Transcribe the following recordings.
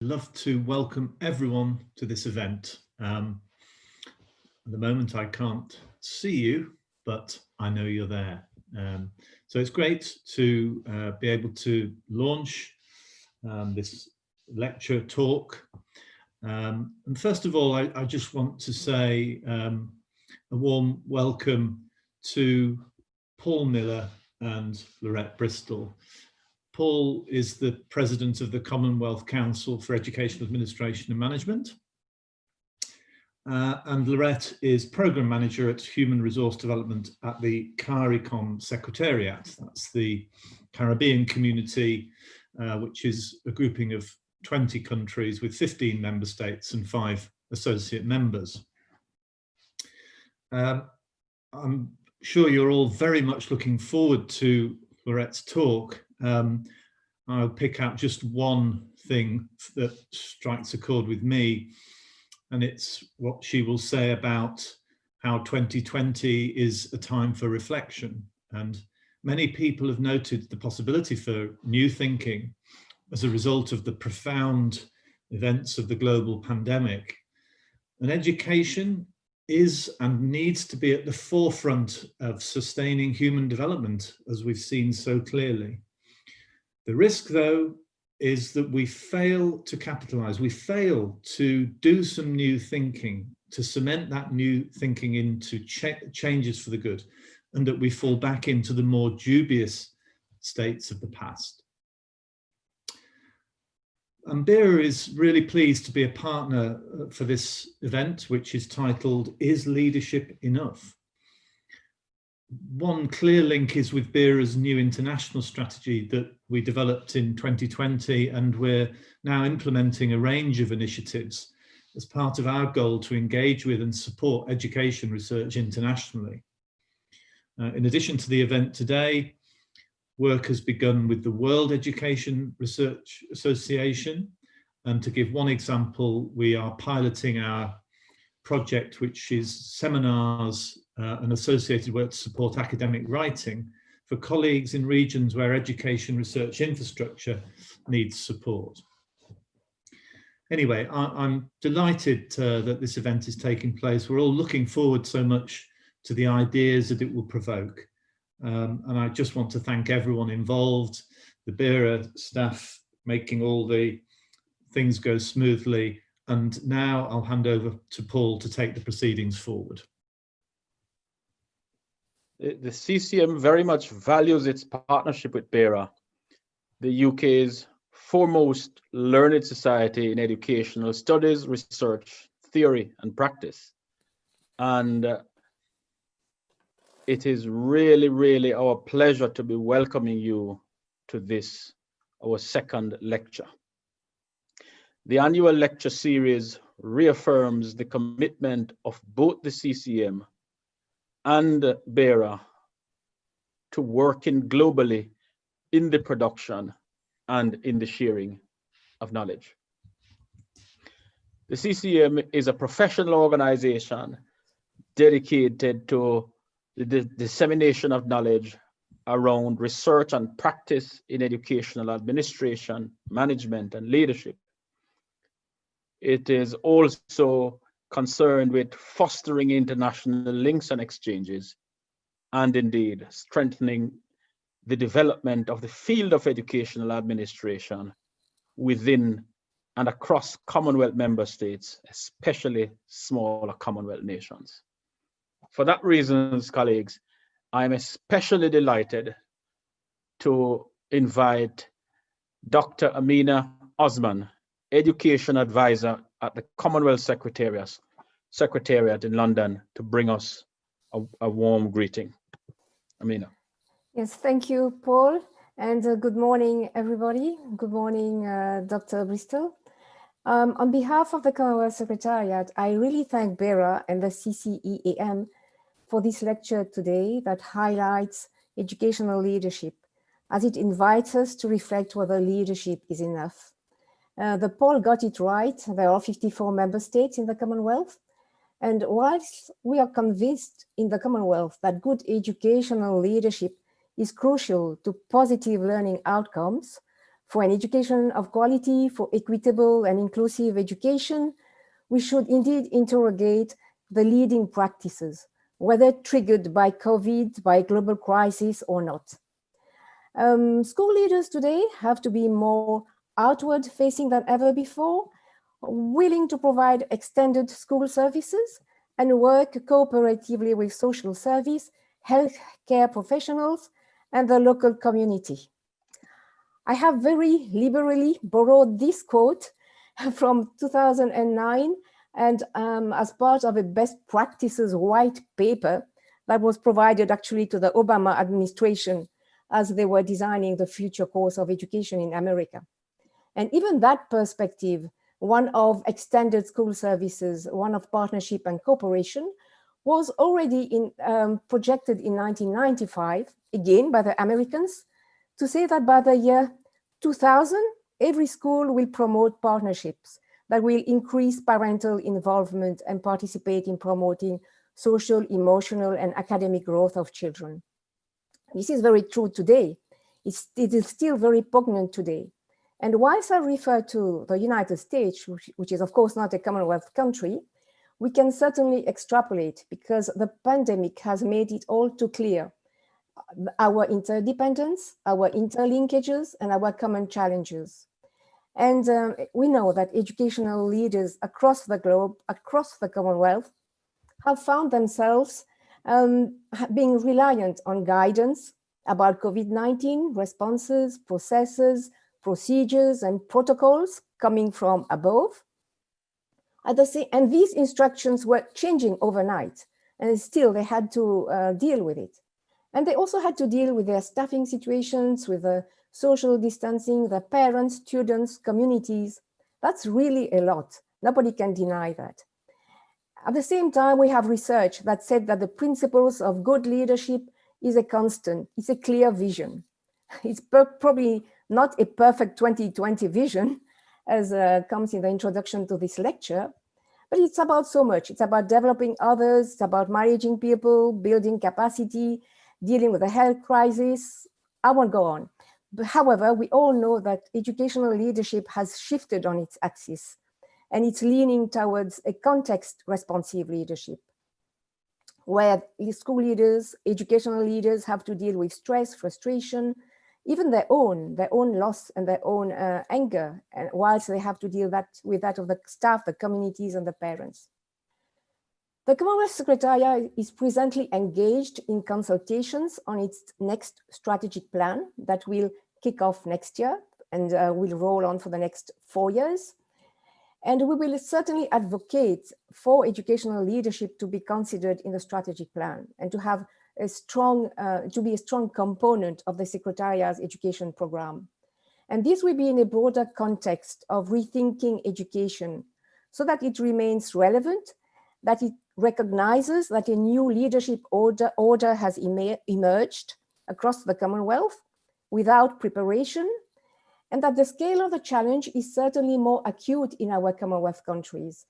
Love to welcome everyone to this event. At the moment, I can't see you, but I know you're there. So it's great to be able to launch this lecture talk. And first of all, I just want to say a warm welcome to Paul Miller and Laurette Bristol. Paul is the president of the Commonwealth Council for Education Administration and Management. And Laurette is program manager at Human Resource Development at the CARICOM Secretariat. That's the Caribbean community, which is a grouping of 20 countries with 15 member states and 5 associate members. I'm sure you're all very much looking forward to Laurette's talk. I'll pick out just one thing that strikes a chord with me, and it's what she will say about how 2020 is a time for reflection. And many people have noted the possibility for new thinking as a result of the profound events of the global pandemic. And education is and needs to be at the forefront of sustaining human development, as we've seen so clearly. The risk, though, is that we fail to capitalize. We fail to do some new thinking, to cement that new thinking into changes for the good, and that we fall back into the more dubious states of the past. And BERA is really pleased to be a partner for this event, which is titled, Is Leadership Enough? One clear link is with BERA's new international strategy that we developed in 2020, and we're now implementing a range of initiatives as part of our goal to engage with and support education research internationally. In addition to the event today, work has begun with the World Education Research Association, and to give one example, we are piloting our project, which is seminars and associated work to support academic writing for colleagues in regions where education research infrastructure needs support. Anyway, I'm delighted that this event is taking place. We're all looking forward so much to the ideas that it will provoke. And I just want to thank everyone involved, the BERA staff making all the things go smoothly. And now I'll hand over to Paul to take the proceedings forward. The CCM very much values its partnership with BERA, the UK's foremost learned society in educational studies, research, theory, and practice. And it is really our pleasure to be welcoming you to this, our second lecture. The annual lecture series reaffirms the commitment of both the CCM and BERA to working globally in the production and in the sharing of knowledge. The CCM is a professional organization dedicated to the dissemination of knowledge around research and practice in educational administration, management, and leadership. It is also concerned with fostering international links and exchanges, and indeed strengthening the development of the field of educational administration within and across Commonwealth member states, especially smaller Commonwealth nations. For that reason, colleagues, I'm especially delighted to invite Dr. Amina Osman, Education Advisor at the Commonwealth Secretariat in London, to bring us a warm greeting. Amina. Yes, thank you, Paul, and good morning, everybody. Good morning, Dr. Bristol. On behalf of the Commonwealth Secretariat, I really thank BERA and the CCEAM for this lecture today that highlights educational leadership, as it invites us to reflect whether leadership is enough. The Paul got it right. There are 54 member states in the Commonwealth. And whilst we are convinced in the Commonwealth that good educational leadership is crucial to positive learning outcomes For an education of quality, for equitable and inclusive education, we should indeed interrogate the leading practices, whether triggered by COVID, by global crisis or not. School leaders today have to be more outward facing than ever before, willing to provide extended school services and work cooperatively with social service, healthcare professionals, and the local community. I have very liberally borrowed this quote from 2009 and as part of a best practices white paper that was provided actually to the Obama administration as they were designing the future course of education in America. And even that perspective, one of extended school services, one of partnership and cooperation, was already projected in 1995, again by the Americans, to say that by the year 2000, every school will promote partnerships that will increase parental involvement and participate in promoting social, emotional, and academic growth of children. This is very true today. It is still very poignant today. And whilst I refer to the United States, which is of course not a Commonwealth country, we can certainly extrapolate because the pandemic has made it all too clear. Our interdependence, our interlinkages, and our common challenges. And we know that educational leaders across the globe, across the Commonwealth, have found themselves being reliant on guidance about COVID-19 responses, processes, procedures, and protocols coming from above. And these instructions were changing overnight, and still they had to deal with it. And they also had to deal with their staffing situations, with the social distancing, the parents, students, communities. That's really a lot. Nobody can deny that. At the same time, we have research that said that the principles of good leadership is a constant, it's a clear vision. It's probably not a perfect 2020 vision, as comes in the introduction to this lecture, but it's about so much. It's about developing others, it's about managing people, building capacity, dealing with the health crisis. I won't go on. But however, we all know that educational leadership has shifted on its axis, and it's leaning towards a context-responsive leadership, where school leaders, educational leaders have to deal with stress, frustration, even their own loss and their own anger, and whilst they have to deal with that of the staff, the communities, and the parents. The Commonwealth Secretariat is presently engaged in consultations on its next strategic plan that will kick off next year and will roll on for the next 4 years. And we will certainly advocate for educational leadership to be considered in the strategic plan and to have a strong, to be a strong component of the Secretariat's education program. And this will be in a broader context of rethinking education so that it remains relevant, that it recognizes that a new leadership order has emerged across the Commonwealth without preparation, and that the scale of the challenge is certainly more acute in our Commonwealth countries,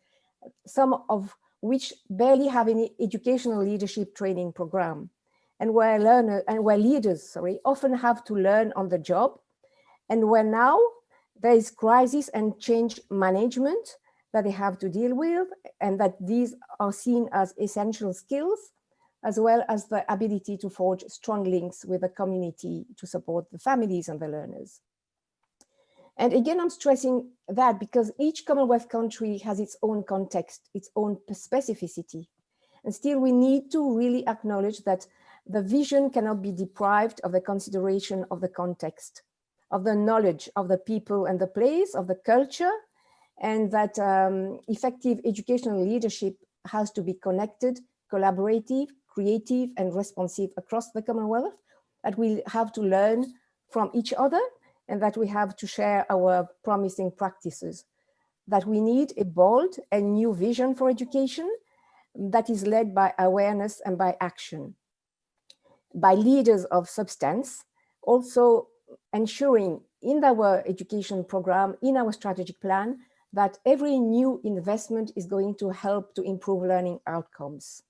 some of which barely have any educational leadership training program, and where leaders often have to learn on the job, and where now there is crisis and change management that they have to deal with, and that these are seen as essential skills, as well as the ability to forge strong links with the community to support the families and the learners. And again, I'm stressing that because each Commonwealth country has its own context, its own specificity. And still we need to really acknowledge that the vision cannot be deprived of the consideration of the context, of the knowledge of the people and the place, of the culture, and that effective educational leadership has to be connected, collaborative, creative, and responsive across the Commonwealth, that we have to learn from each other, and that we have to share our promising practices, that we need a bold and new vision for education that is led by awareness and by action, by leaders of substance, also ensuring in our education program, in our strategic plan, that every new investment is going to help to improve learning outcomes.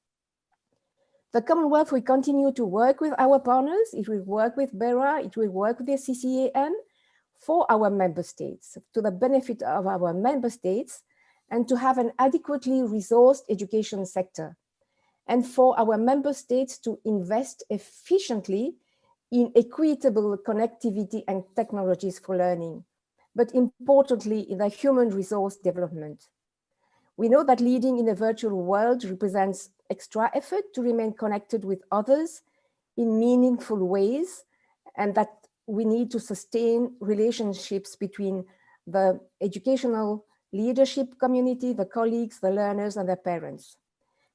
The Commonwealth will continue to work with our partners. It will work with BERA, it will work with the CCAN for our member states, to the benefit of our member states, and to have an adequately resourced education sector, and for our member states to invest efficiently in equitable connectivity and technologies for learning, but importantly in the human resource development. We know that leading in a virtual world represents extra effort to remain connected with others in meaningful ways, and that we need to sustain relationships between the educational leadership community, the colleagues, the learners, and their parents.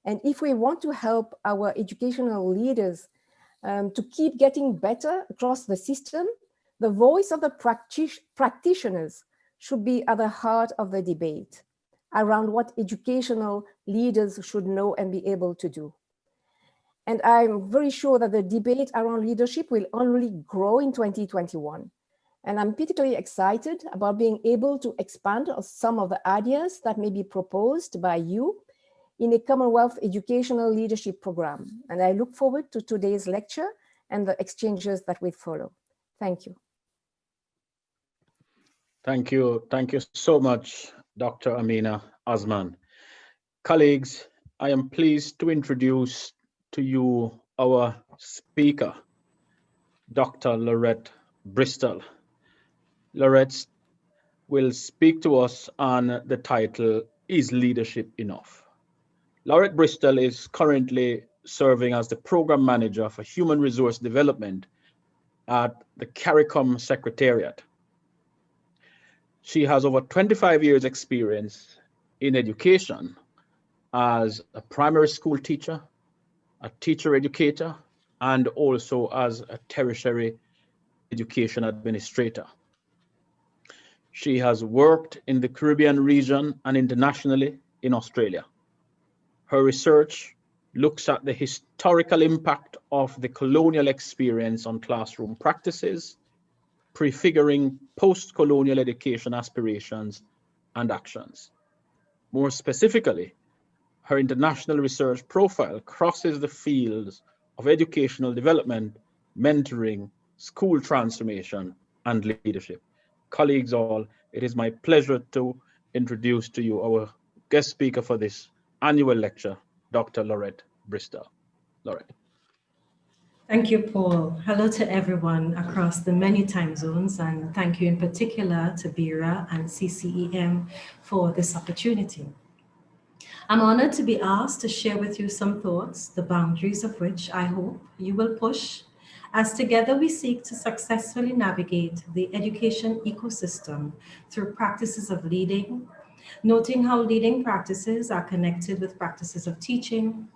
And if we want to help our educational leaders to keep getting better across the system, the voice of the practitioners should be at the heart of the debate around what educational leaders should know and be able to do. And I'm very sure that the debate around leadership will only grow in 2021. And I'm particularly excited about being able to expand on some of the ideas that may be proposed by you in a Commonwealth Educational Leadership Program. And I look forward to today's lecture and the exchanges that will follow. Thank you. Thank you. Thank you so much, Dr. Amina Osman. Colleagues, I am pleased to introduce to you our speaker, Dr. Laurette Bristol. Laurette will speak to us on the title, Is Leadership Enough? Laurette Bristol is currently serving as the Program Manager for Human Resource Development at the CARICOM Secretariat. She has over 25 years experience in education as a primary school teacher, a teacher educator, and also as a tertiary education administrator. She has worked in the Caribbean region and internationally in Australia. Her research looks at the historical impact of the colonial experience on classroom practices, prefiguring post-colonial education aspirations and actions. More specifically, her international research profile crosses the fields of educational development, mentoring, school transformation, and leadership. Colleagues all, it is my pleasure to introduce to you our guest speaker for this annual lecture, Dr. Laurette Bristol. Laurette. Thank you, Paul. Hello to everyone across the many time zones, and thank you in particular to BIRA and CCEM for this opportunity. I'm honored to be asked to share with you some thoughts, the boundaries of which I hope you will push, as together we seek to successfully navigate the education ecosystem through practices of leading, noting how leading practices are connected with practices of teaching,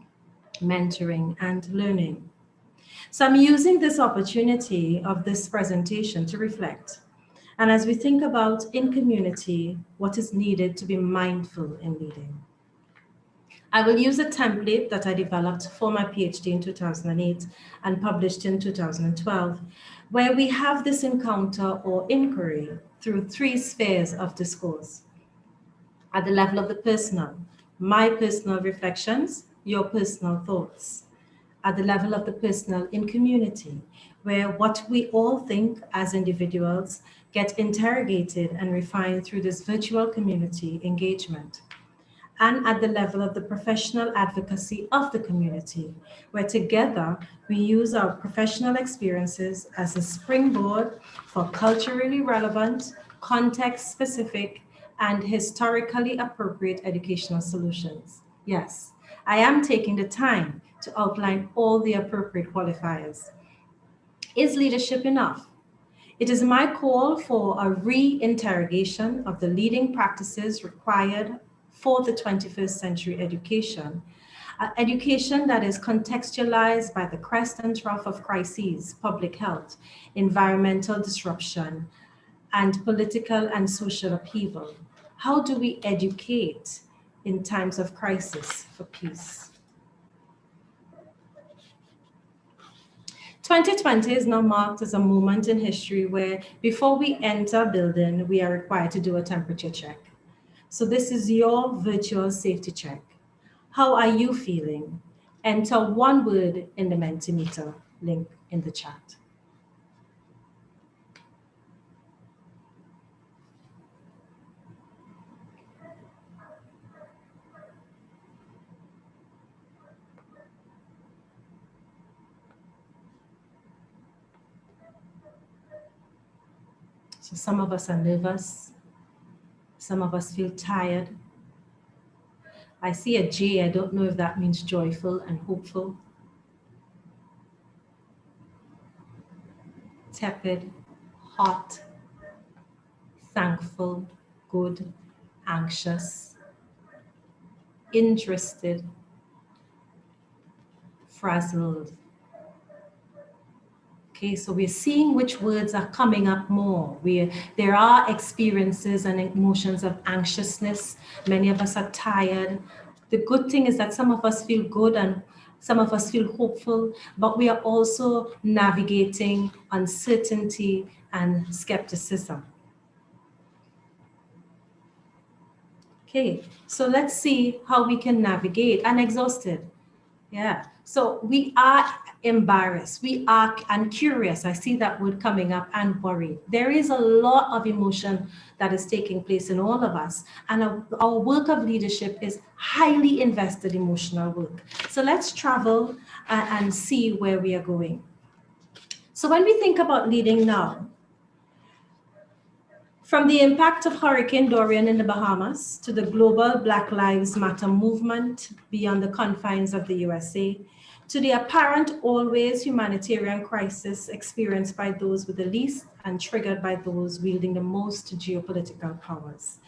mentoring, and learning. So I'm using this opportunity of this presentation to reflect. And as we think about in community, what is needed to be mindful in leading. I will use a template that I developed for my PhD in 2008 and published in 2012, where we have this encounter or inquiry through 3 spheres of discourse. At the level of the personal, my personal reflections, your personal thoughts. At the level of the personal in community, where what we all think as individuals get interrogated and refined through this virtual community engagement. And at the level of the professional advocacy of the community, where together we use our professional experiences as a springboard for culturally relevant, context-specific, and historically appropriate educational solutions. Yes, I am taking the time to outline all the appropriate qualifiers. Is leadership enough? It is my call for a re-interrogation of the leading practices required for the 21st century education, education that is contextualized by the crest and trough of crises, public health, environmental disruption, and political and social upheaval. How do we educate in times of crisis for peace? 2020 is now marked as a moment in history where before we enter a building, we are required to do a temperature check. So this is your virtual safety check. How are you feeling? Enter one word in the Mentimeter link in the chat. So some of us are nervous. Some of us feel tired. I see a J. I don't know if that means joyful and hopeful. Tepid, hot, thankful, good, anxious, interested, frazzled. Okay, so we're seeing which words are coming up more. There are experiences and emotions of anxiousness. Many of us are tired. The good thing is that some of us feel good and some of us feel hopeful, but we are also navigating uncertainty and skepticism. Okay, so let's see how we can navigate. And exhausted. Yeah, so we are embarrassed, we are and curious. I see that word coming up, and worried. There is a lot of emotion that is taking place in all of us, and our work of leadership is highly invested emotional work. So let's travel and see where we are going. So when we think about leading now, from the impact of Hurricane Dorian in the Bahamas to the global Black Lives Matter movement beyond the confines of the USA, to the apparent always humanitarian crisis experienced by those with the least and triggered by those wielding the most geopolitical powers.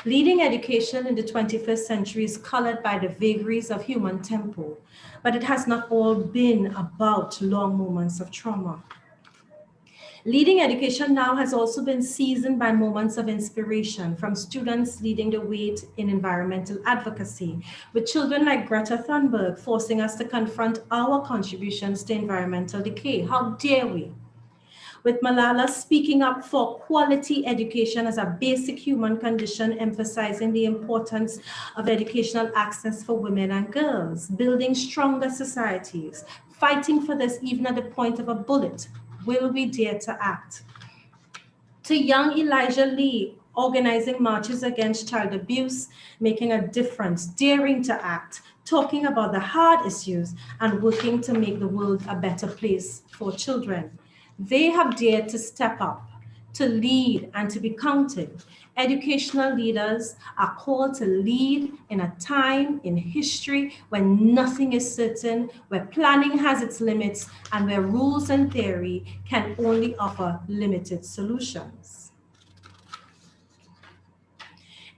Leading education in the 21st century is colored by the vagaries of human tempo, but it has not all been about long moments of trauma. Leading education now has also been seasoned by moments of inspiration from students leading the way in environmental advocacy, with children like Greta Thunberg forcing us to confront our contributions to environmental decay. How dare we? With Malala speaking up for quality education as a basic human condition, emphasizing the importance of educational access for women and girls, building stronger societies, fighting for this even at the point of a bullet. Will we dare to act? To young Elijah Lee, organizing marches against child abuse, making a difference, daring to act, talking about the hard issues, and working to make the world a better place for children. They have dared to step up, to lead, and to be counted. Educational leaders are called to lead in a time in history when nothing is certain, where planning has its limits, and where rules and theory can only offer limited solutions.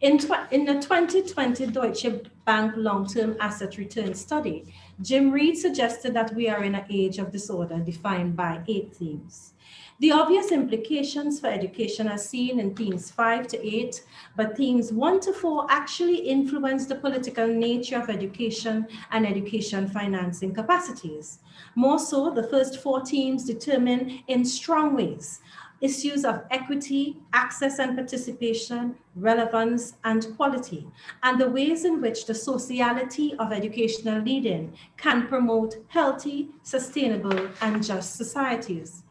In the 2020 Deutsche Bank long-term asset return study, Jim Reed suggested that we are in an age of disorder defined by 8 themes. The obvious implications for education are seen in themes 5 to 8, but themes 1 to 4 actually influence the political nature of education and education financing capacities. More so, the first 4 themes determine in strong ways issues of equity, access and participation, relevance and quality, and the ways in which the sociality of educational leading can promote healthy, sustainable, and just societies.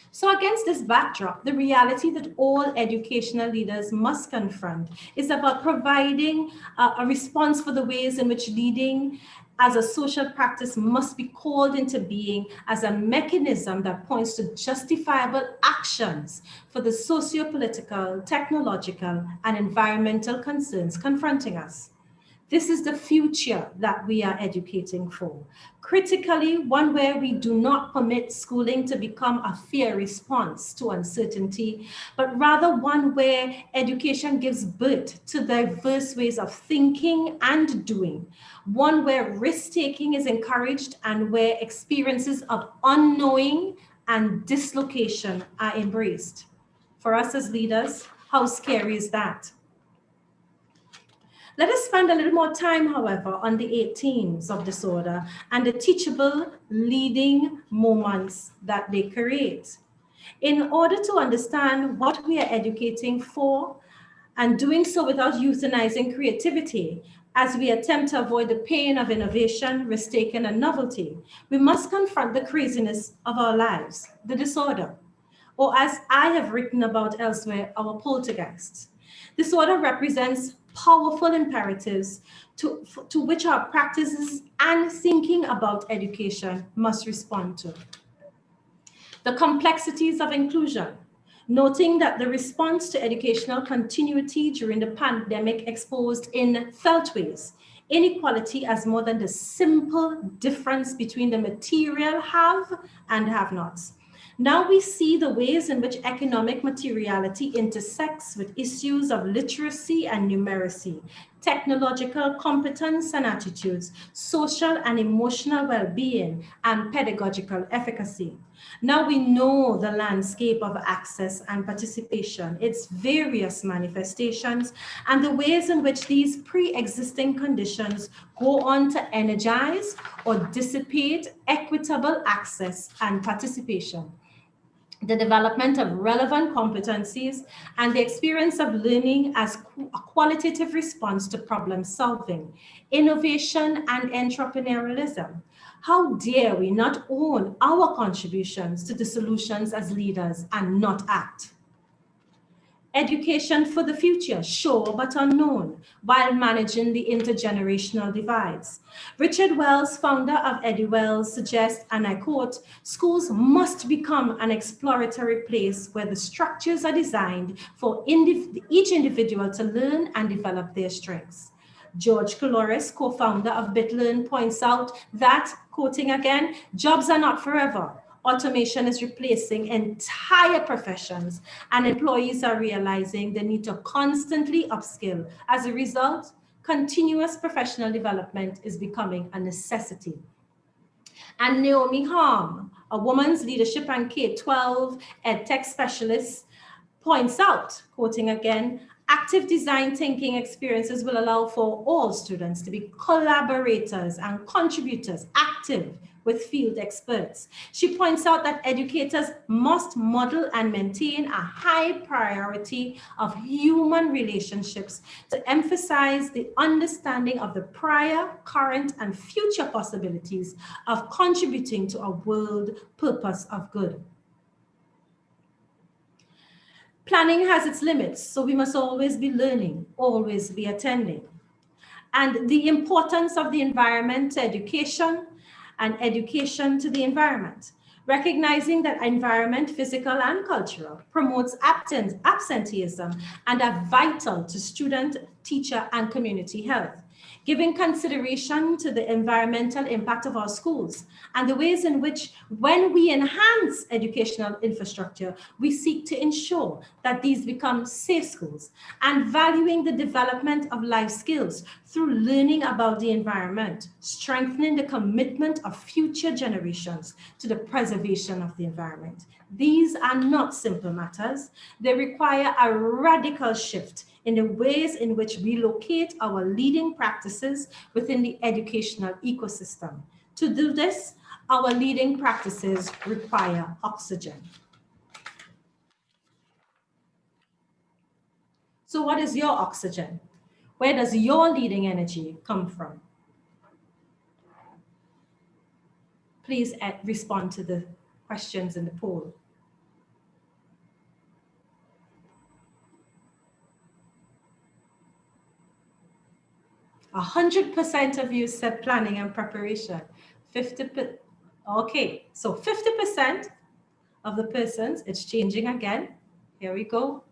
So against this backdrop, the reality that all educational leaders must confront is about providing a response for the ways in which leading as a social practice must be called into being as a mechanism that points to justifiable actions for the socio-political, technological, and environmental concerns confronting us. This is the future that we are educating for. Critically, one where we do not permit schooling to become a fear response to uncertainty, but rather one where education gives birth to diverse ways of thinking and doing. One where risk-taking is encouraged and where experiences of unknowing and dislocation are embraced. For us as leaders, how scary is that? Let us spend a little more time, however, on the 8 themes of disorder and the teachable leading moments that they create. In order to understand what we are educating for and doing so without euthanizing creativity, as we attempt to avoid the pain of innovation, risk-taking, and novelty, we must confront the craziness of our lives, the disorder, or as I have written about elsewhere, our poltergeists. Disorder represents powerful imperatives to which our practices and thinking about education must respond to. The complexities of inclusion, noting that the response to educational continuity during the pandemic exposed in felt ways inequality as more than the simple difference between the material have and have-nots. Now we see the ways in which economic materiality intersects with issues of literacy and numeracy, technological competence and attitudes, social and emotional well-being, and pedagogical efficacy. Now we know the landscape of access and participation, its various manifestations, and the ways in which these pre-existing conditions go on to energize or dissipate equitable access and participation. The development of relevant competencies and the experience of learning as a qualitative response to problem solving, innovation, and entrepreneurialism. How dare we not own our contributions to the solutions as leaders and not act? Education for the future, sure but unknown, while managing the intergenerational divides. Richard Wells, founder of EduWells, suggests, and I quote, schools must become an exploratory place where the structures are designed for each individual to learn and develop their strengths. George Coulouris, co-founder of BitLearn, points out that, quoting again, jobs are not forever. Automation is replacing entire professions, and employees are realizing they need to constantly upskill. As a result, continuous professional development is becoming a necessity. And Naomi Harm, a woman's leadership and K-12 EdTech specialist, points out, quoting again, active design thinking experiences will allow for all students to be collaborators and contributors, active with field experts. She points out that educators must model and maintain a high priority of human relationships to emphasize the understanding of the prior, current, and future possibilities of contributing to a world purpose of good. Planning has its limits, so we must always be learning, always be attending. And the importance of the environment to education and education to the environment, recognizing that environment, physical and cultural, promotes absenteeism and are vital to student, teacher, and community health. Giving consideration to the environmental impact of our schools and the ways in which, when we enhance educational infrastructure, we seek to ensure that these become safe schools, and valuing the development of life skills through learning about the environment, strengthening the commitment of future generations to the preservation of the environment. These are not simple matters. They require a radical shift in the ways in which we locate our leading practices within the educational ecosystem. To do this, our leading practices require oxygen. So what is your oxygen? Where does your leading energy come from? Please respond to the questions in the poll. 100% of you said planning and preparation. 50%, okay, so 50% of the persons, it's changing again. Here we go.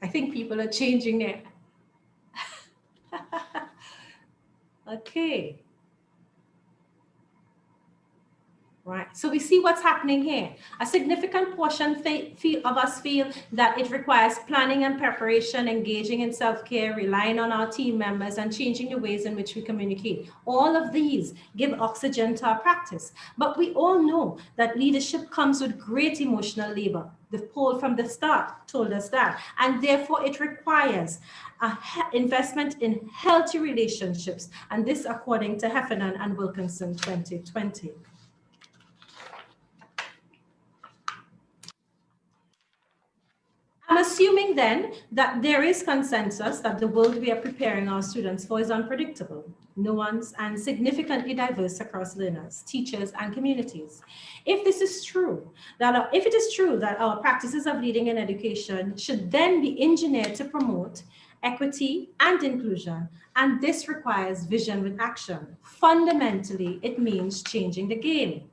I think people are changing it. Okay. Right, so we see what's happening here. A significant portion of us feel that it requires planning and preparation, engaging in self-care, relying on our team members, and changing the ways in which we communicate. All of these give oxygen to our practice. But we all know that leadership comes with great emotional labor. The poll from the start told us that. And therefore, it requires an investment in healthy relationships. And this according to Heffernan and Wilkinson 2020. I'm assuming then that there is consensus that the world we are preparing our students for is unpredictable, nuanced, and significantly diverse across learners, teachers, and communities. If this is true, if it is true that our practices of leading in education should then be engineered to promote equity, and inclusion. And this requires vision with action. Fundamentally, it means changing the game.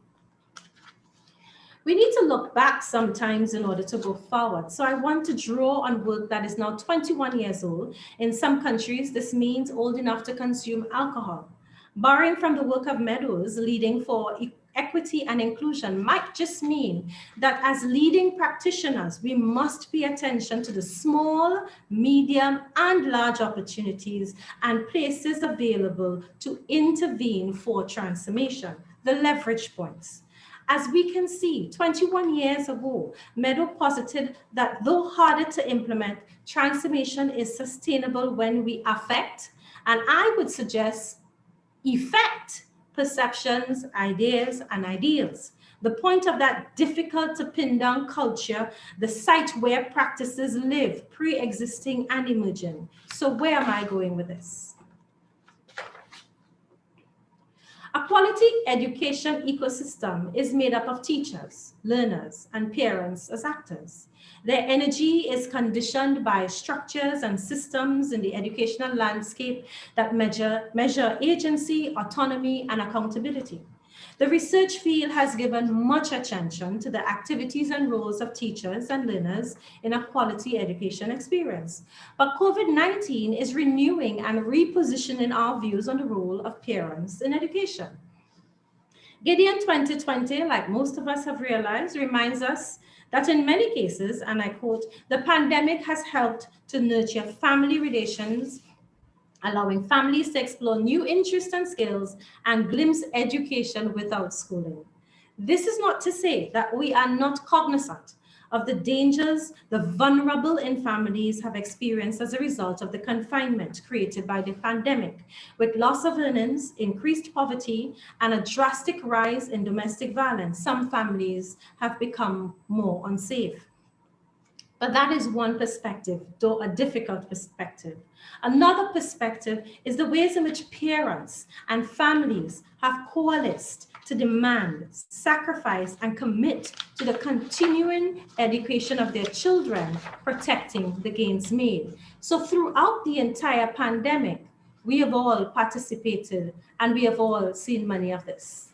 We need to look back sometimes in order to go forward. So I want to draw on work that is now 21 years old. In some countries, this means old enough to consume alcohol. Borrowing from the work of Meadows, leading for equity and inclusion might just mean that as leading practitioners, we must pay attention to the small, medium, and large opportunities and places available to intervene for transformation, the leverage points. As we can see, 21 years ago, Meadows posited that though harder to implement, transformation is sustainable when we affect, and I would suggest effect, perceptions, ideas, and ideals. The point of that difficult to pin down culture, the site where practices live, pre-existing and emerging. So where am I going with this? A quality education ecosystem is made up of teachers, learners, and parents as actors. Their energy is conditioned by structures and systems in the educational landscape that measure agency, autonomy, and accountability. The research field has given much attention to the activities and roles of teachers and learners in a quality education experience. But COVID-19 is renewing and repositioning our views on the role of parents in education. Gideon 2020, like most of us have realized, reminds us that in many cases, and I quote, the pandemic has helped to nurture family relations, allowing families to explore new interests and skills and glimpse education without schooling. This is not to say that we are not cognizant of the dangers the vulnerable in families have experienced as a result of the confinement created by the pandemic, with loss of earnings, increased poverty, and a drastic rise in domestic violence. Some families have become more unsafe. But that is one perspective, though a difficult perspective. Another perspective is the ways in which parents and families have coalesced to demand, sacrifice, and commit to the continuing education of their children, protecting the gains made. So throughout the entire pandemic, we have all participated and we have all seen many of this.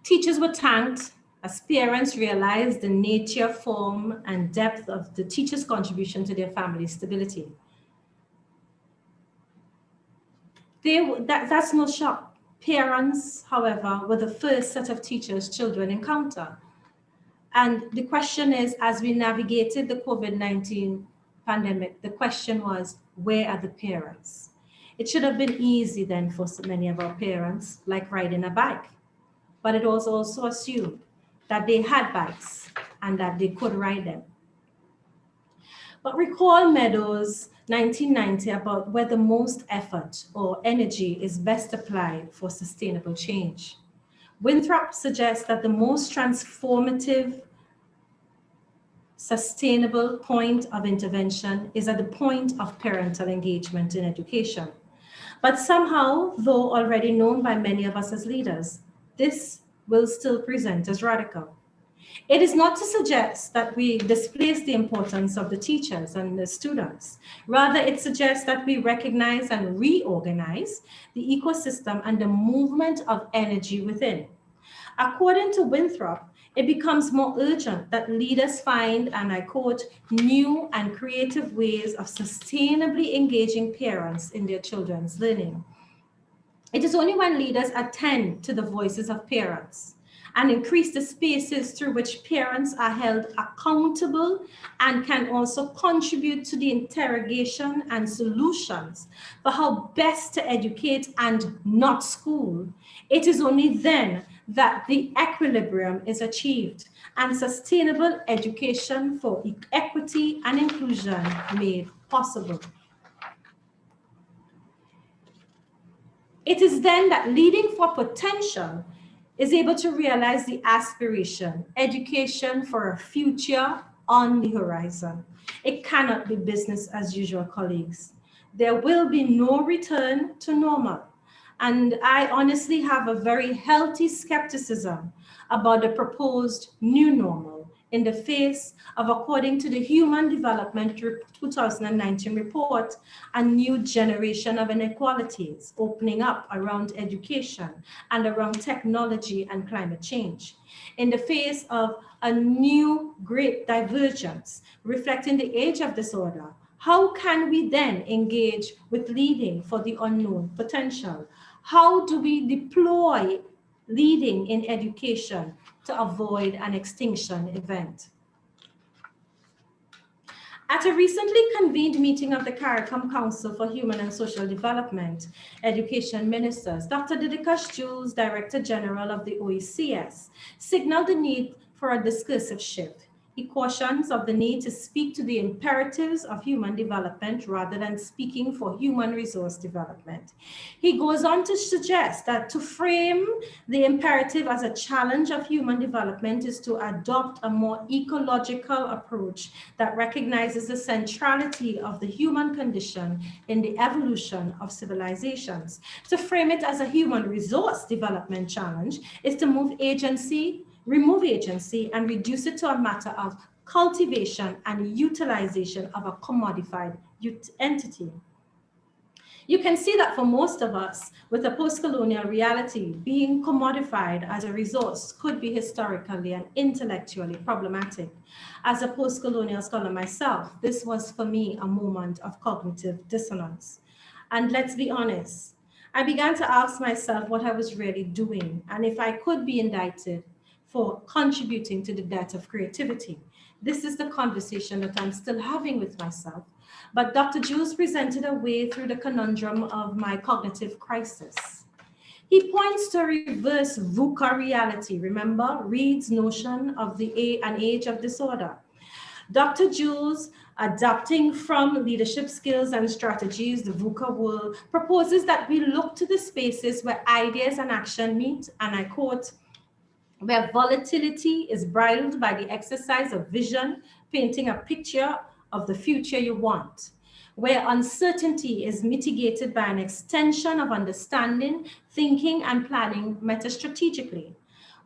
Teachers were thanked as parents realized the nature, form, and depth of the teacher's contribution to their family's stability. That's no shock. Parents, however, were the first set of teachers children encounter. And the question is, as we navigated the COVID-19 pandemic, the question was, where are the parents? It should have been easy then for so many of our parents, like riding a bike. But it was also assumed that they had bikes and that they could ride them. But recall Meadows' 1990 about where the most effort or energy is best applied for sustainable change. Winthrop suggests that the most transformative, sustainable point of intervention is at the point of parental engagement in education. But somehow, though already known by many of us as leaders, this will still present as radical. It is not to suggest that we displace the importance of the teachers and the students. Rather, it suggests that we recognize and reorganize the ecosystem and the movement of energy within. According to Winthrop, It becomes more urgent that leaders find, and I quote, new and creative ways of sustainably engaging parents in their children's learning. It is only when leaders attend to the voices of parents and increase the spaces through which parents are held accountable and can also contribute to the interrogation and solutions for how best to educate and not school. It is only then that the equilibrium is achieved and sustainable education for equity and inclusion made possible. It is then that Leading for Potential is able to realize the aspiration, education for a future on the horizon. It cannot be business as usual, colleagues. There will be no return to normal. And I honestly have a very healthy skepticism about the proposed new normal in the face of, according to the Human Development 2019 report, a new generation of inequalities opening up around education and around technology and climate change. In the face of a new great divergence reflecting the age of disorder, how can we then engage with leading for the unknown potential? How do we deploy leading in education to avoid an extinction event? At a recently convened meeting of the CARICOM Council for Human and Social Development, education ministers, Dr. Didikash Jules, Director General of the OECS, signaled the need for a discursive shift. He cautions of the need to speak to the imperatives of human development rather than speaking for human resource development. He goes on to suggest that to frame the imperative as a challenge of human development is to adopt a more ecological approach that recognizes the centrality of the human condition in the evolution of civilizations. To frame it as a human resource development challenge is to remove agency and reduce it to a matter of cultivation and utilization of a commodified entity. You can see that for most of us, with a post-colonial reality, being commodified as a resource could be historically and intellectually problematic. As a post-colonial scholar myself, this was for me a moment of cognitive dissonance. And let's be honest, I began to ask myself what I was really doing and if I could be indicted for contributing to the death of creativity. This is the conversation that I'm still having with myself. But Dr. Jules presented a way through the conundrum of my cognitive crisis. He points to a reverse VUCA reality. Remember Reid's notion of an age of disorder. Dr. Jules, adapting from leadership skills and strategies, the VUCA world, proposes that we look to the spaces where ideas and action meet, and I quote, where volatility is bridled by the exercise of vision, painting a picture of the future you want, where uncertainty is mitigated by an extension of understanding, thinking, and planning metastrategically,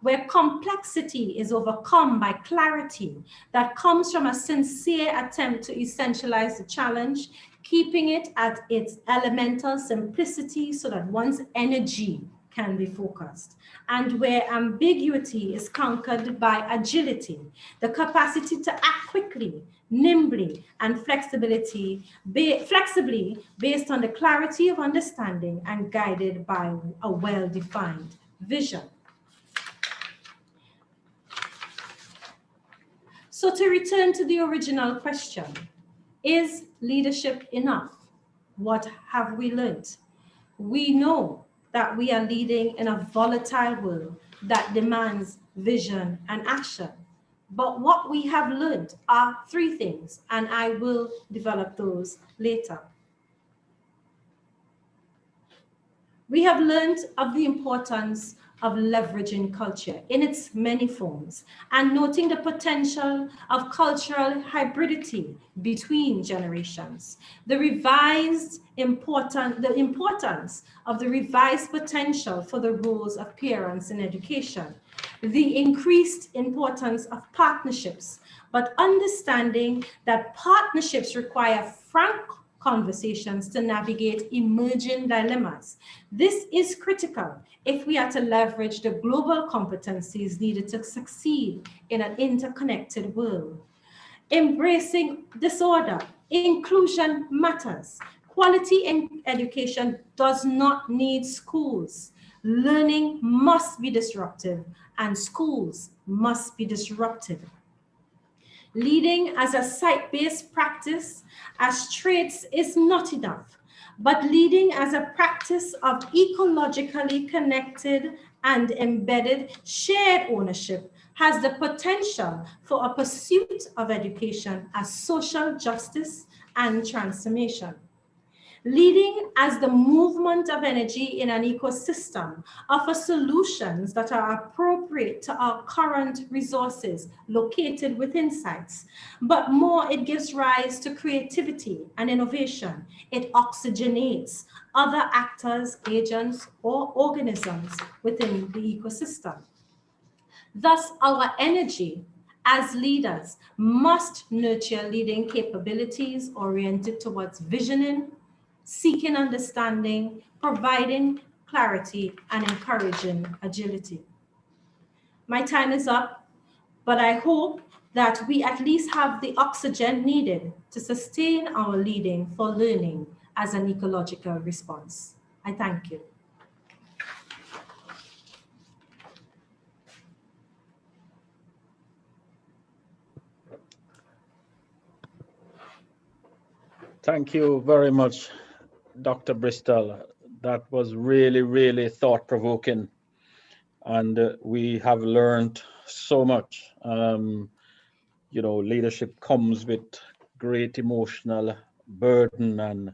where complexity is overcome by clarity that comes from a sincere attempt to essentialize the challenge, keeping it at its elemental simplicity so that one's energy can be focused, and where ambiguity is conquered by agility, the capacity to act quickly, nimbly, and flexibly based on the clarity of understanding and guided by a well-defined vision. So to return to the original question, is leadership enough? What have we learned? We know that we are leading in a volatile world that demands vision and action. But what we have learned are three things, and I will develop those later. We have learned of the importance of leveraging culture in its many forms and noting the potential of cultural hybridity between generations, the importance of the revised potential for the roles of parents in education, the increased importance of partnerships, but understanding that partnerships require frank conversations to navigate emerging dilemmas. This is critical if we are to leverage the global competencies needed to succeed in an interconnected world. Embracing disorder, inclusion matters. Quality in education does not need schools. Learning must be disruptive, and schools must be disruptive. Leading as a site-based practice as traits is not enough, but leading as a practice of ecologically connected and embedded shared ownership has the potential for a pursuit of education as social justice and transformation. Leading as the movement of energy in an ecosystem offers solutions that are appropriate to our current resources located within sites. But more, it gives rise to creativity and innovation. It oxygenates other actors, agents, or organisms within the ecosystem. Thus, our energy as leaders must nurture leading capabilities oriented towards visioning, seeking understanding, providing clarity, and encouraging agility. My time is up, but I hope that we at least have the oxygen needed to sustain our leading for learning as an ecological response. I thank you. Thank you very much, Dr. Bristol. That was really, really thought-provoking, and we have learned so much. You know, leadership comes with great emotional burden, and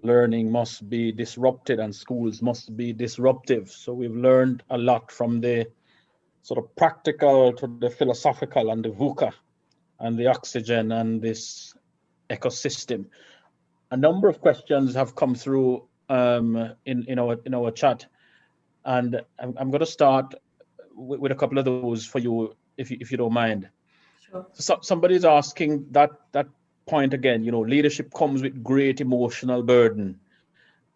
learning must be disrupted, and schools must be disruptive. So we've learned a lot from the sort of practical to the philosophical and the VUCA and the oxygen and this ecosystem. A number of questions have come through in our chat, and I'm going to start with a couple of those for you, if you don't mind. Sure. So somebody's asking that point again. You know, leadership comes with great emotional burden,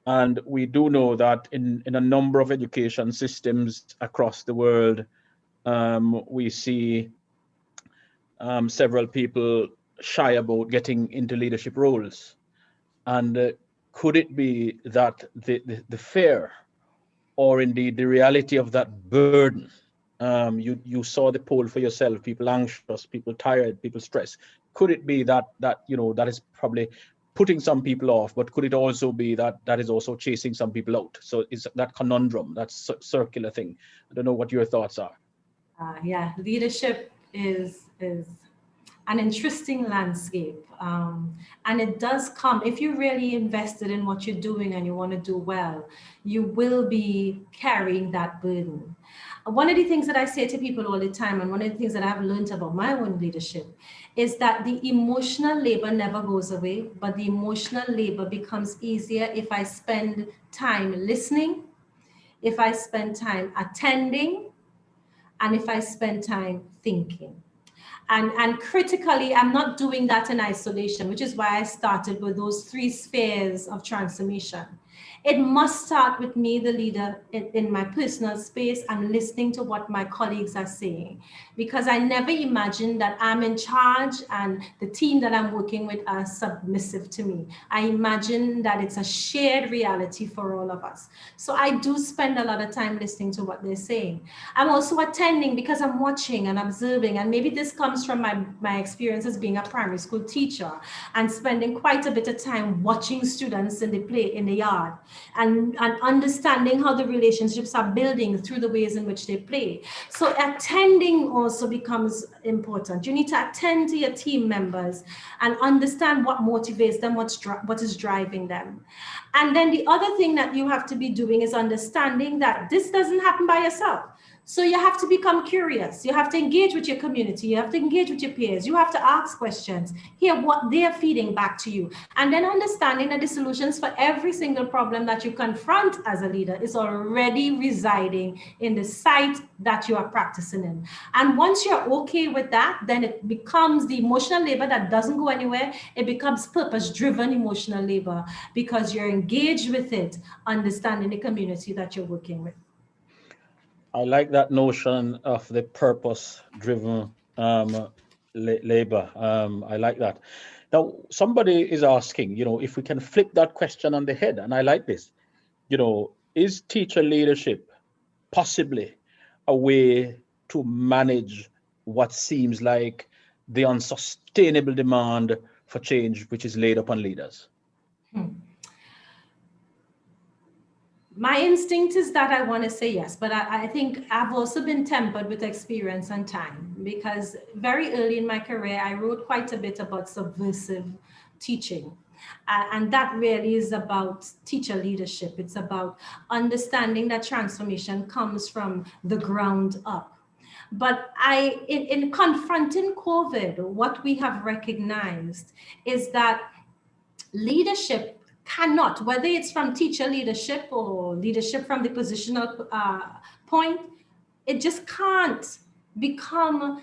and we do know that in a number of education systems across the world, we see several people shy about getting into leadership roles. And could it be that the fear, or indeed the reality of that burden, you saw the poll for yourself, people anxious, people tired, people stressed. Could it be that you know, that is probably putting some people off, but could it also be that is also chasing some people out? So it's that conundrum, that circular thing. I don't know what your thoughts are. Yeah, leadership is an interesting landscape. And it does come, if you're really invested in what you're doing and you want to do well, you will be carrying that burden. One of the things that I say to people all the time, and one of the things that I've learned about my own leadership, is that the emotional labor never goes away, but the emotional labor becomes easier if I spend time listening, if I spend time attending, and if I spend time thinking. And critically, I'm not doing that in isolation, which is why I started with those 3 spheres of transformation. It must start with me, the leader, in my personal space, and listening to what my colleagues are saying, because I never imagined that I'm in charge and the team that I'm working with are submissive to me. I imagine that it's a shared reality for all of us. So I do spend a lot of time listening to what they're saying. I'm also attending because I'm watching and observing, and maybe this comes from my experience as being a primary school teacher and spending quite a bit of time watching students in the yard. And understanding how the relationships are building through the ways in which they play. So attending also becomes important. You need to attend to your team members and understand what motivates them, what is driving them. And then the other thing that you have to be doing is understanding that this doesn't happen by yourself. So you have to become curious. You have to engage with your community. You have to engage with your peers. You have to ask questions, hear what they're feeding back to you, and then understanding that the solutions for every single problem that you confront as a leader is already residing in the site that you are practicing in. And once you're okay with that, then it becomes the emotional labor that doesn't go anywhere. It becomes purpose-driven emotional labor because you're engaged with it, understanding the community that you're working with. I like that notion of the purpose-driven labor. I like that. Now, somebody is asking, if we can flip that question on the head, and I like this, is teacher leadership possibly a way to manage what seems like the unsustainable demand for change, which is laid upon leaders? My instinct is that I want to say yes, but I think I've also been tempered with experience and time, because very early in my career, I wrote quite a bit about subversive teaching. And that really is about teacher leadership. It's about understanding that transformation comes from the ground up. But in confronting COVID, what we have recognized is that leadership cannot, whether it's from teacher leadership or leadership from the positional point, it just can't become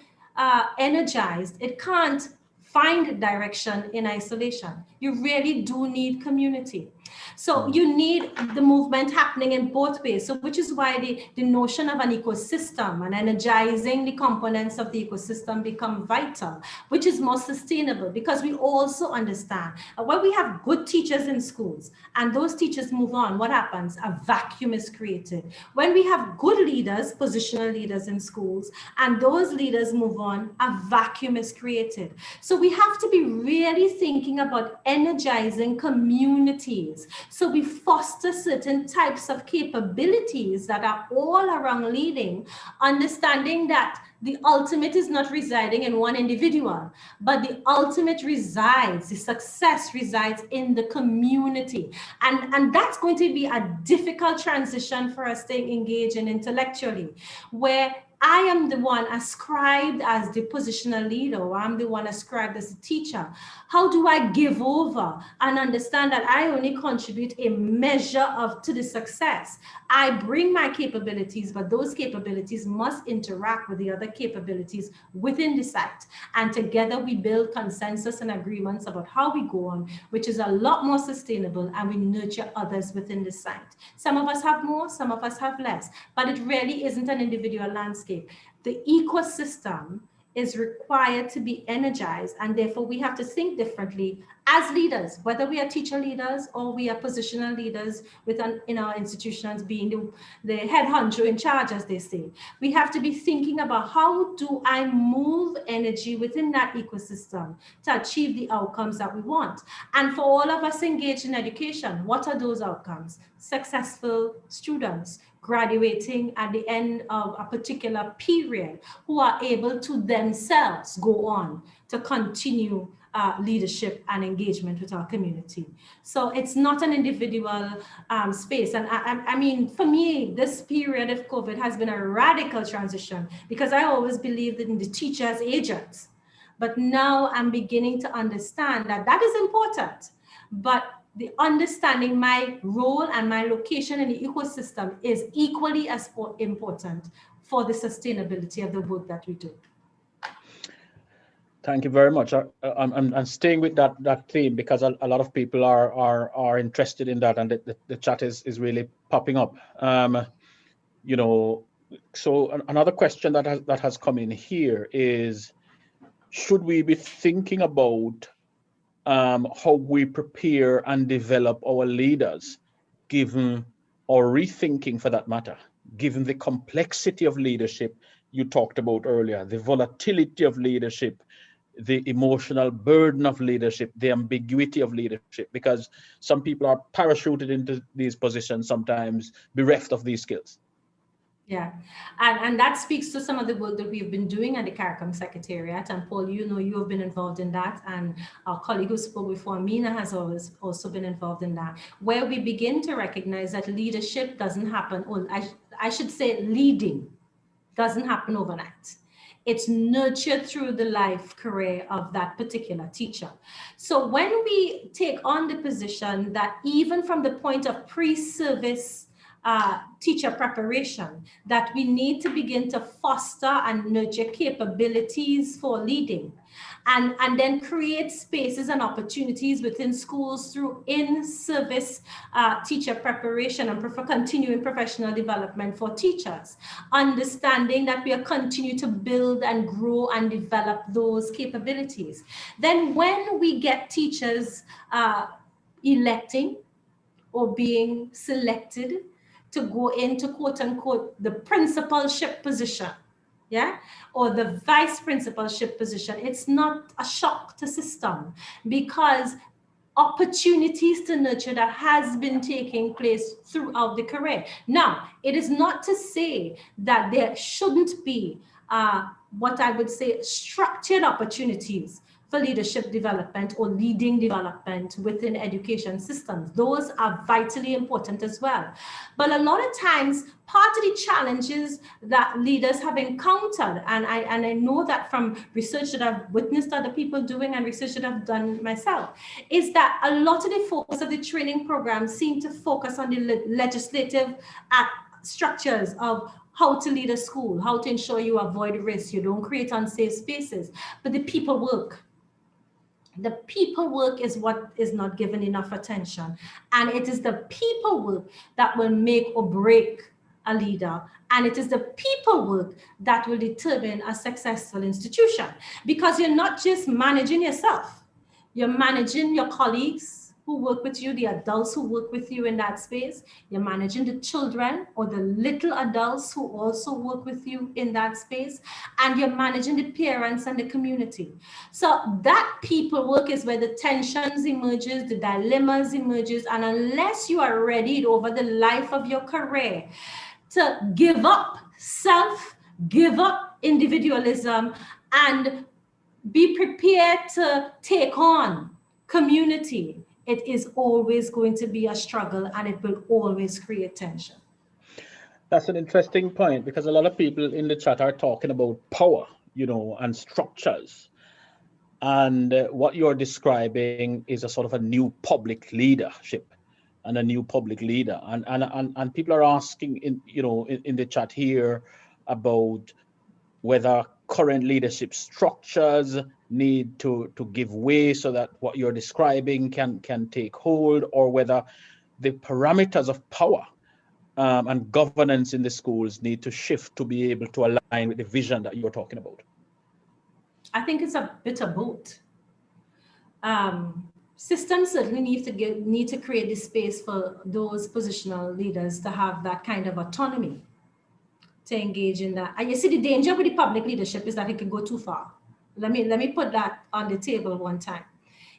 energized. It can't find direction in isolation. You really do need community. So you need the movement happening in both ways. So which is why the notion of an ecosystem and energizing the components of the ecosystem become vital, which is more sustainable, because we also understand when we have good teachers in schools and those teachers move on, what happens? A vacuum is created. When we have good leaders, positional leaders in schools, and those leaders move on, a vacuum is created. So we have to be really thinking about energizing communities. So we foster certain types of capabilities that are all around leading, understanding that the ultimate is not residing in one individual, but the ultimate resides, the success resides in the community. And that's going to be a difficult transition for us to engage in intellectually, where I am the one ascribed as the positional leader, or I'm the one ascribed as a teacher. How do I give over and understand that I only contribute a measure to the success? I bring my capabilities, but those capabilities must interact with the other capabilities within the site. And together we build consensus and agreements about how we go on, which is a lot more sustainable, and we nurture others within the site. Some of us have more, some of us have less, but it really isn't an individual landscape. The ecosystem is required to be energized, and therefore we have to think differently as leaders, whether we are teacher leaders or we are positional leaders in our institutions, being the head honcho in charge, as they say. We have to be thinking about how do I move energy within that ecosystem to achieve the outcomes that we want. And for all of us engaged in education, what are those outcomes? Successful students graduating at the end of a particular period, who are able to themselves go on to continue leadership and engagement with our community. So it's not an individual space. And I mean, for me, this period of COVID has been a radical transition, because I always believed in the teacher as agents. But now I'm beginning to understand that that is important. But the understanding my role and my location in the ecosystem is equally as important for the sustainability of the work that we do. Thank you very much. I'm staying with that theme, because a lot of people are interested in that, and the chat is really popping up. So another question that has come in here is, should we be thinking about how we prepare and develop our leaders, given, or rethinking for that matter, given the complexity of leadership you talked about earlier, the volatility of leadership, the emotional burden of leadership, the ambiguity of leadership, because some people are parachuted into these positions, sometimes bereft of these skills. Yeah, and that speaks to some of the work that we've been doing at the CARICOM Secretariat. And Paul, you have been involved in that, and our colleague who spoke before, Mina, has always also been involved in that, where we begin to recognize that leadership doesn't happen, or I should say leading Doesn't happen overnight. It's nurtured through the life career of that particular teacher. So when we take on the position that even from the point of pre-service teacher preparation, that we need to begin to foster and nurture capabilities for leading, and then create spaces and opportunities within schools through in-service teacher preparation and continuing professional development for teachers, understanding that we are continue to build and grow and develop those capabilities. Then when we get teachers electing or being selected to go into quote unquote the principalship position, yeah, or the vice principalship position, it's not a shock to system, because opportunities to nurture that has been taking place throughout the career. Now, it is not to say that there shouldn't be what I would say structured opportunities for leadership development or leading development within education systems. Those are vitally important as well. But a lot of times, part of the challenges that leaders have encountered, and I know that from research that I've witnessed other people doing and research that I've done myself, is that a lot of the focus of the training programs seem to focus on the legislative structures of how to lead a school, how to ensure you avoid risk, you don't create unsafe spaces, but the people work. The people work is what is not given enough attention. And it is the people work that will make or break a leader. And it is the people work that will determine a successful institution. Because you're not just managing yourself, you're managing your colleagues who work with you, the adults who work with you in that space. You're managing the children or the little adults who also work with you in that space. And you're managing the parents and the community. So that people work is where the tensions emerges, the dilemmas emerges. And unless you are ready over the life of your career to give up self, give up individualism, and be prepared to take on community, it is always going to be a struggle, and it will always create tension. That's an interesting point, because a lot of people in the chat are talking about power, you know, and structures. And what you're describing is a sort of a new public leadership and a new public leader. And people are asking in the chat here about whether current leadership structures need to give way so that what you're describing can take hold, or whether the parameters of power and governance in the schools need to shift to be able to align with the vision that you're talking about. I think it's a bit of both. Systems certainly need to create the space for those positional leaders to have that kind of autonomy to engage in that. And you see, the danger with the public leadership is that it can go too far. Let me put that on the table one time.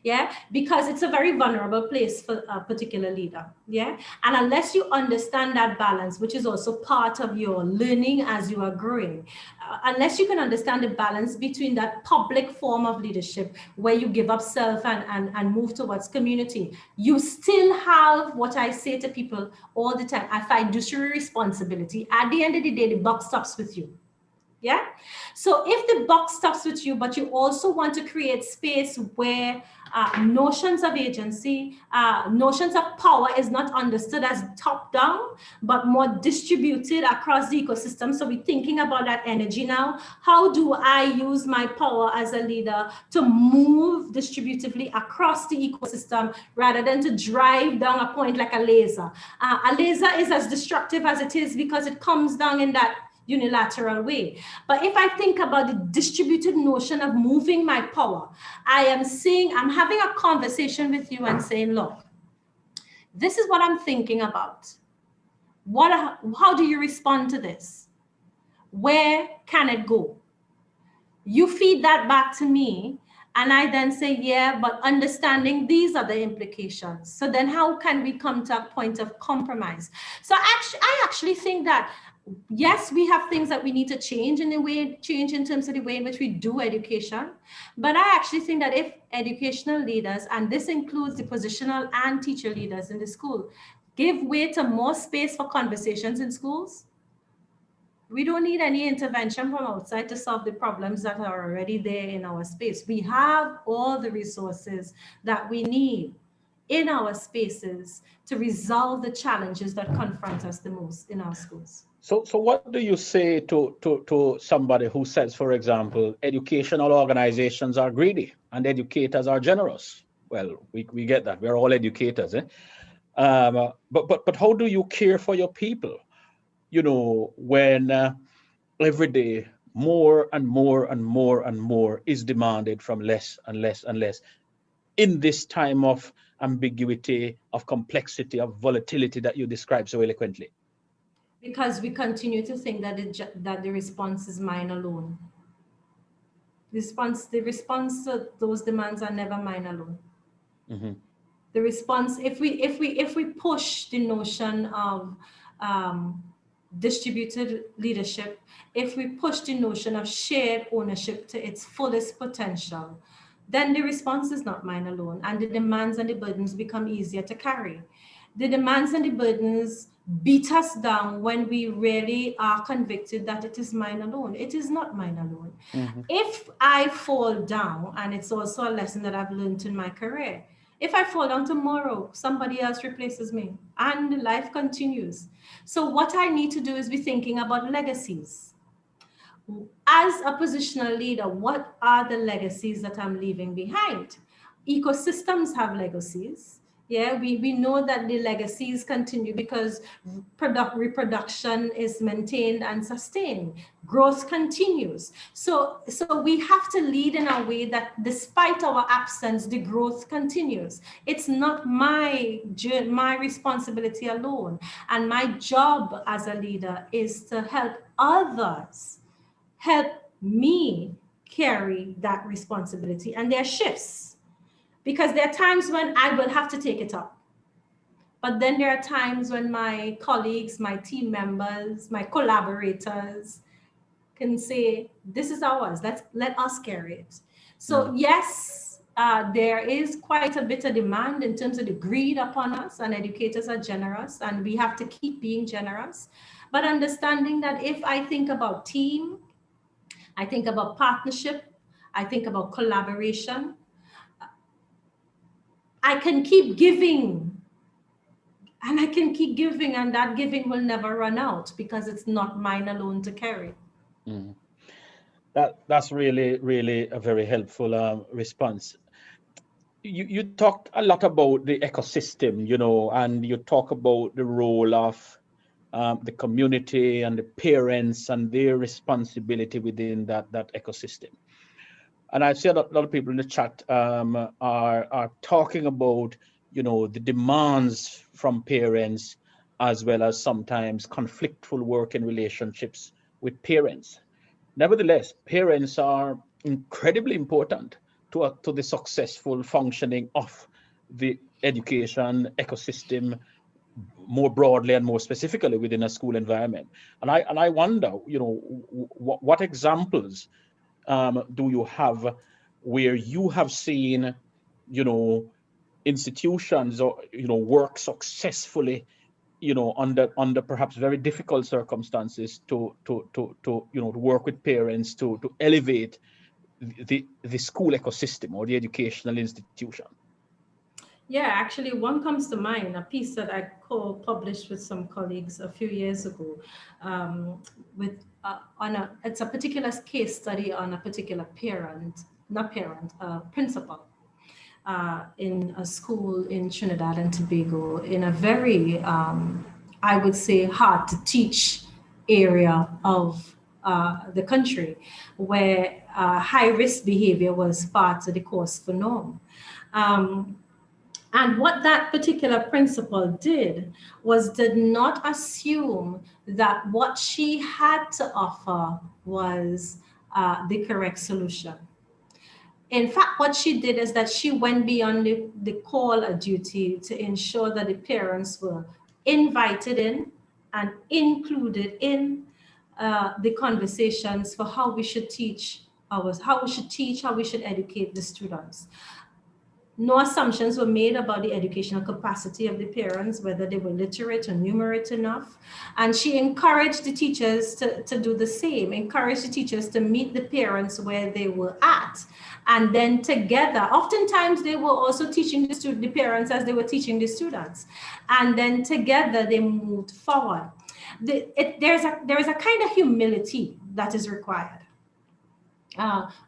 Yeah, because it's a very vulnerable place for a particular leader. Yeah, and unless you understand that balance, which is also part of your learning as you are growing, unless you can understand the balance between that public form of leadership where you give up self and move towards community, you still have what I say to people all the time: a fiduciary responsibility. At the end of the day, the buck stops with you. Yeah. So if the buck stops with you, but you also want to create space where notions of agency, notions of power is not understood as top down, but more distributed across the ecosystem. So we're thinking about that energy now. How do I use my power as a leader to move distributively across the ecosystem rather than to drive down a point like a laser? A laser is as destructive as it is because it comes down in that unilateral way. But if I think about the distributed notion of moving my power, I'm having a conversation with you and saying, look, this is what I'm thinking about. How do you respond to this? Where can it go? You feed that back to me, and I then say, yeah, but understanding these are the implications. So then how can we come to a point of compromise? So I actually think that yes, we have things that we need to change in terms of the way in which we do education. But I actually think that if educational leaders, and this includes the positional and teacher leaders in the school, give way to more space for conversations in schools, We don't need any intervention from outside to solve the problems that are already there in our space. We have all the resources that we need in our spaces to resolve the challenges that confront us the most in our schools. So what do you say to somebody who says, for example, educational organizations are greedy and educators are generous? Well, we get that. We're all educators, eh? But how do you care for your people? You know, when every day more and more and more and more is demanded from less and less and less in this time of ambiguity, of complexity, of volatility that you describe so eloquently? Because we continue to think that that the response is mine alone. The response to those demands are never mine alone. Mm-hmm. The response, if we push the notion of distributed leadership, if we push the notion of shared ownership to its fullest potential, then the response is not mine alone, and the demands and the burdens become easier to carry. The demands and the burdens beat us down when we really are convicted that it is mine alone. It is not mine alone. Mm-hmm. If I fall down, and it's also a lesson that I've learned in my career, if I fall down tomorrow, somebody else replaces me and life continues. So what I need to do is be thinking about legacies. As a positional leader, what are the legacies that I'm leaving behind? Ecosystems have legacies. Yeah, we know that the legacies continue because reproduction is maintained and sustained. Growth continues. So we have to lead in a way that despite our absence, the growth continues. It's not my responsibility alone. And my job as a leader is to help others help me carry that responsibility. And there are shifts, because there are times when I will have to take it up. But then there are times when my colleagues, my team members, my collaborators can say, this is ours, let us carry it. So yes, there is quite a bit of demand in terms of the greed upon us, and educators are generous and we have to keep being generous. But understanding that if I think about team, I think about partnership, I think about collaboration, I can keep giving, and I can keep giving, and that giving will never run out because it's not mine alone to carry. Mm. That's really, really a very helpful response. You talked a lot about the ecosystem, you know, and you talk about the role of the community and the parents and their responsibility within that ecosystem. And I see a lot of people in the chat are talking about, you know, the demands from parents, as well as sometimes conflictful working relationships with parents. Nevertheless, parents are incredibly important to the successful functioning of the education ecosystem more broadly and more specifically within a school environment. And I wonder, you know, what examples do you have where you have seen, you know, institutions or, you know, work successfully, you know, under perhaps very difficult circumstances to you know, to work with parents to elevate the school ecosystem or the educational institution? Yeah, actually, one comes to mind, a piece that I co-published with some colleagues a few years ago, it's a particular case study on a particular principal in a school in Trinidad and Tobago, in a very, I would say, hard to teach area of the country, where high-risk behavior was part of the course for norm. And what that particular principal did not assume that what she had to offer was the correct solution. In fact, what she did is that she went beyond the call of duty to ensure that the parents were invited in and included in the conversations for how we should teach, how we should educate the students. No assumptions were made about the educational capacity of the parents, whether they were literate or numerate enough. And she encouraged the teachers to do the same, encouraged the teachers to meet the parents where they were at. And then together, oftentimes they were also teaching the parents as they were teaching the students. And then together they moved forward. There is a kind of humility that is required.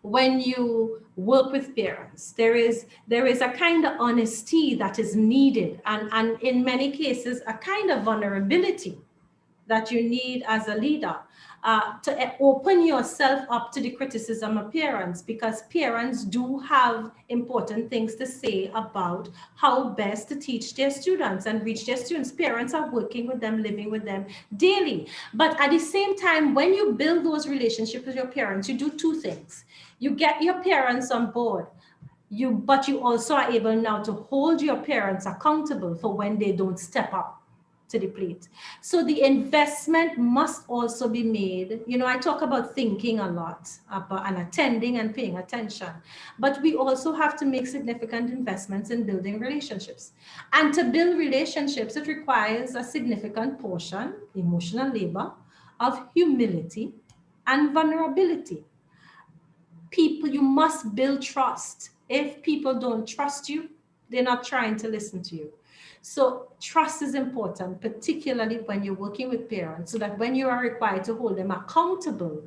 When you work with parents, there is a kind of honesty that is needed, and in many cases a kind of vulnerability that you need as a leader, to open yourself up to the criticism of parents, because parents do have important things to say about how best to teach their students and reach their students. Parents are working with them, living with them daily. But at the same time, when you build those relationships with your parents, you do two things. You get your parents on board, but you also are able now to hold your parents accountable for when they don't step up to the plate. So the investment must also be made. You know, I talk about thinking a lot about and attending and paying attention, but we also have to make significant investments in building relationships. And to build relationships, it requires a significant portion, emotional labor, of humility and vulnerability. People, you must build trust. If people don't trust you, they're not trying to listen to you. So trust is important, particularly when you're working with parents, so that when you are required to hold them accountable,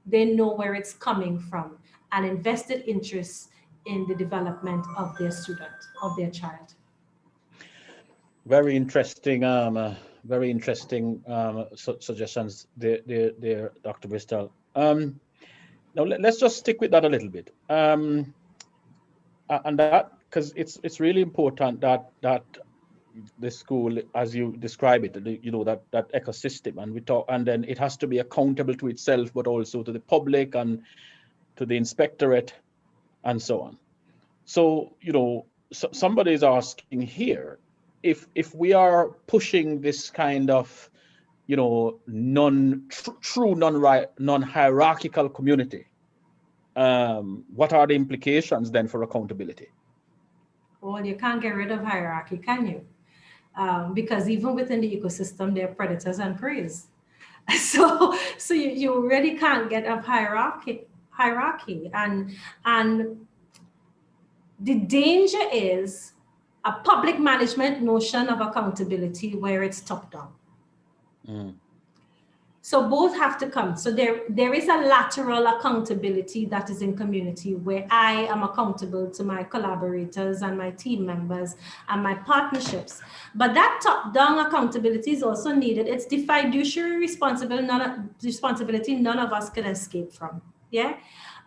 they know where it's coming from, and invested interest in the development of their student, of their child. Very interesting, suggestions there, Dr. Bristol. Now let's just stick with that a little bit, and that, because it's really important that the school, as you describe it, you know, that ecosystem, and we talk, and then it has to be accountable to itself, but also to the public and to the inspectorate and so on. So, you know, somebody is asking here, if we are pushing this kind of, you know, non-hierarchical community, what are the implications then for accountability? Well, you can't get rid of hierarchy, can you? Because even within the ecosystem, there are predators and prey. So you really can't get a hierarchy. And the danger is a public management notion of accountability where it's top down. So both have to come. So there is a lateral accountability that is in community, where I am accountable to my collaborators and my team members and my partnerships. But that top-down accountability is also needed. It's the fiduciary responsibility none of us can escape from. Yeah.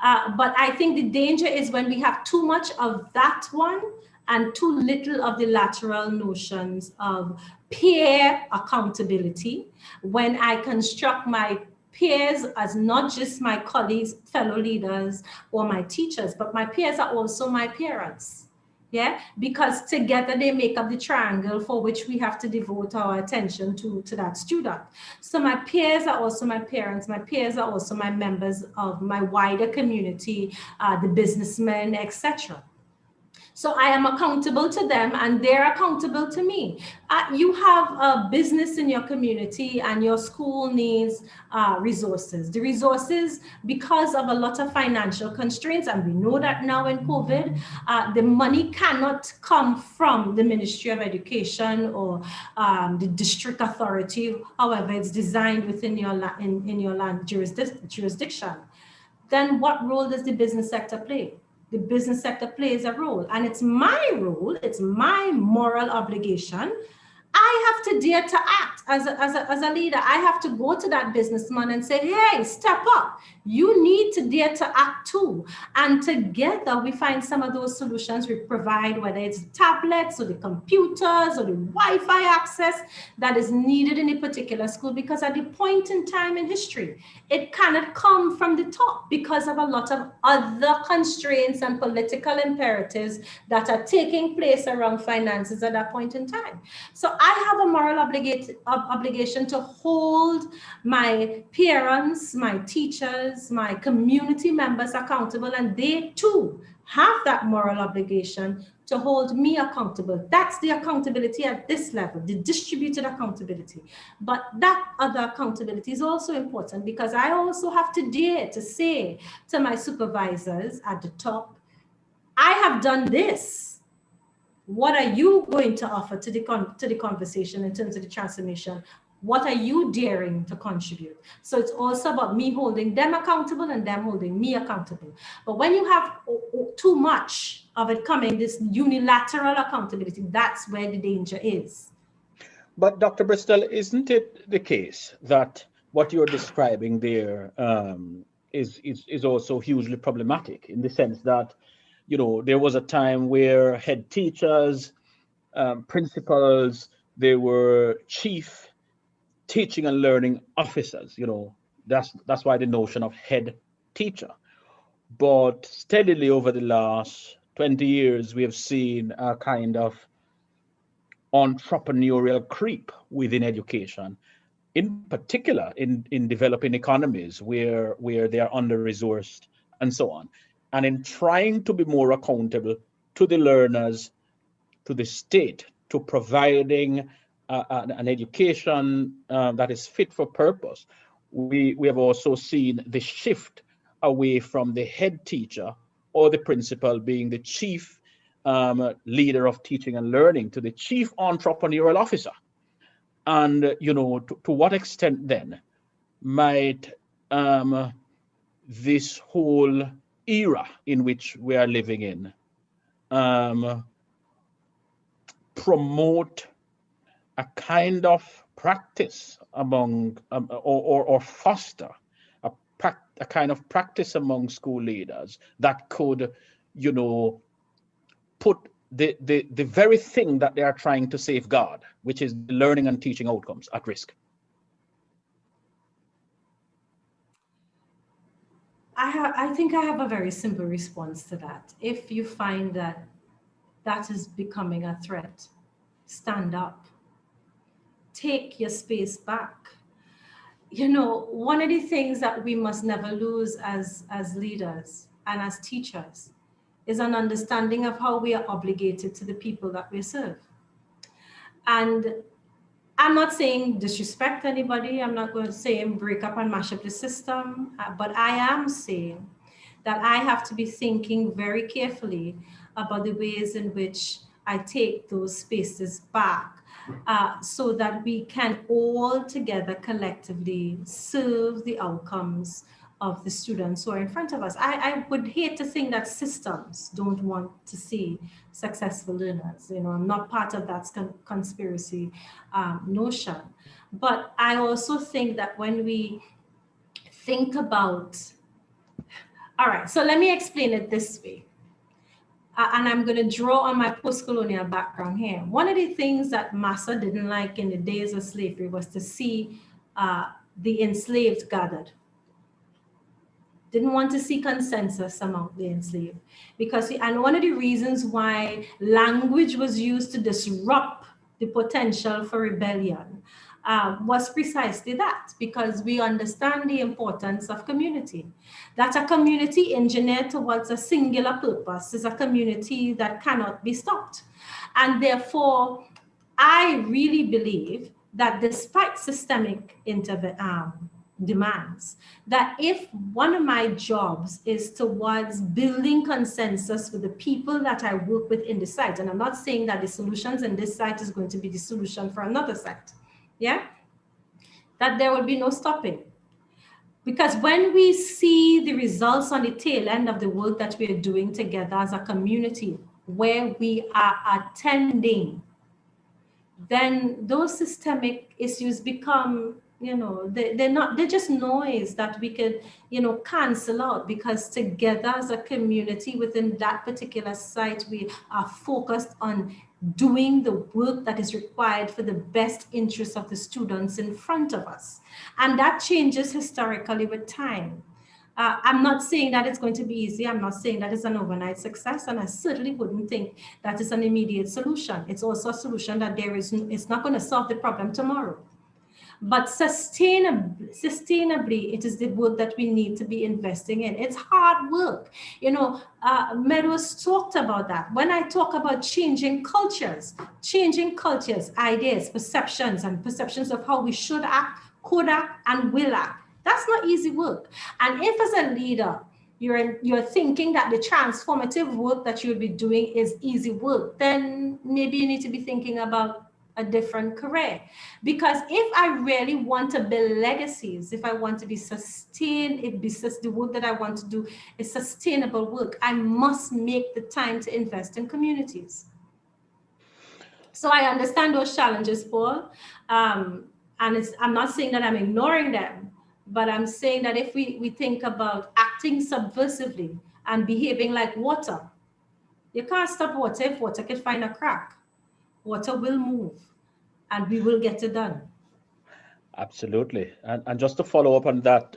But I think the danger is when we have too much of that one and too little of the lateral notions of peer accountability, when I construct my peers as not just my colleagues, fellow leaders, or my teachers, but my peers are also my parents. Yeah, because together they make up the triangle for which we have to devote our attention to that student. So my peers are also my parents. My peers are also my members of my wider community, the businessmen, etc. So I am accountable to them and they're accountable to me. You have a business in your community and your school needs resources. The resources, because of a lot of financial constraints, and we know that now in COVID, the money cannot come from the Ministry of Education or the district authority, however it's designed within your land jurisdiction. Then what role does the business sector play? The business sector plays a role, and it's my role, it's my moral obligation. I have to dare to act as a leader. I have to go to that businessman and say, hey, step up. You need to dare to act too. And together we find some of those solutions we provide, whether it's tablets or the computers or the Wi-Fi access that is needed in a particular school, because at the point in time in history, it cannot come from the top because of a lot of other constraints and political imperatives that are taking place around finances at that point in time. So I have a moral obligation to hold my parents, my teachers, my community members accountable, and they too have that moral obligation to hold me accountable. That's the accountability at this level, the distributed accountability. But that other accountability is also important, because I also have to dare to say to my supervisors at the top, I have done this. What are you going to offer to the conversation in terms of the transformation? What are you daring to contribute? So it's also about me holding them accountable and them holding me accountable. But when you have too much of it coming, this unilateral accountability, that's where the danger is. But Dr. Bristol, isn't it the case that what you're describing there is also hugely problematic, in the sense that, you know, there was a time where head teachers, principals, they were chief teaching and learning officers, you know, that's why the notion of head teacher. But steadily over the last 20 years, we have seen a kind of entrepreneurial creep within education, in particular in developing economies where they are under-resourced and so on. And in trying to be more accountable to the learners, to the state, to providing an education that is fit for purpose, we have also seen the shift away from the head teacher or the principal being the chief leader of teaching and learning to the chief entrepreneurial officer. And, you know, to what extent then might this whole era in which we are living in promote a kind of practice among or foster a kind of practice among school leaders that could, you know, put the very thing that they are trying to safeguard, which is learning and teaching outcomes, at risk? I think I have a very simple response to that. If you find that that is becoming a threat, stand up. Take your space back. You know, one of the things that we must never lose as leaders and as teachers is an understanding of how we are obligated to the people that we serve. And I'm not saying disrespect anybody. I'm not going to say break up and mash up the system, but I am saying that I have to be thinking very carefully about the ways in which I take those spaces back, so that we can all together collectively serve the outcomes of the students who are in front of us. I would hate to think that systems don't want to see successful learners. You know, I'm not part of that conspiracy notion. But I also think that when we think about, all right, so let me explain it this way. And I'm going to draw on my post-colonial background here. One of the things that Massa didn't like in the days of slavery was to see the enslaved gathered. Didn't want to see consensus among the enslaved. And one of the reasons why language was used to disrupt the potential for rebellion was precisely that, because we understand the importance of community. That a community engineered towards a singular purpose is a community that cannot be stopped. And therefore, I really believe that despite systemic demands, that if one of my jobs is towards building consensus with the people that I work with in the site, and I'm not saying that the solutions in this site is going to be the solution for another site, yeah, that there will be no stopping. Because when we see the results on the tail end of the work that we are doing together as a community, where we are attending, then those systemic issues become, you know, they're just noise that we could, you know, cancel out, because together as a community within that particular site, we are focused on doing the work that is required for the best interests of the students in front of us. And that changes historically with time. I'm not saying that it's going to be easy. I'm not saying that it's an overnight success. And I certainly wouldn't think that is an immediate solution. It's also a solution that it's not going to solve the problem tomorrow. But sustainably, it is the work that we need to be investing in. It's hard work. You know, Meadows talked about that. When I talk about changing cultures, ideas, perceptions, and perceptions of how we should act, could act, and will act, that's not easy work. And if as a leader, you're thinking that the transformative work that you'll be doing is easy work, then maybe you need to be thinking about a different career. Because if I really want to build legacies, if I want to be sustained, the work that I want to do is sustainable work, I must make the time to invest in communities. So I understand those challenges, Paul. And I'm not saying that I'm ignoring them, but I'm saying that if we think about acting subversively and behaving like water, you can't stop water if water can find a crack. Water will move and we will get it done. Absolutely. And just to follow up on that,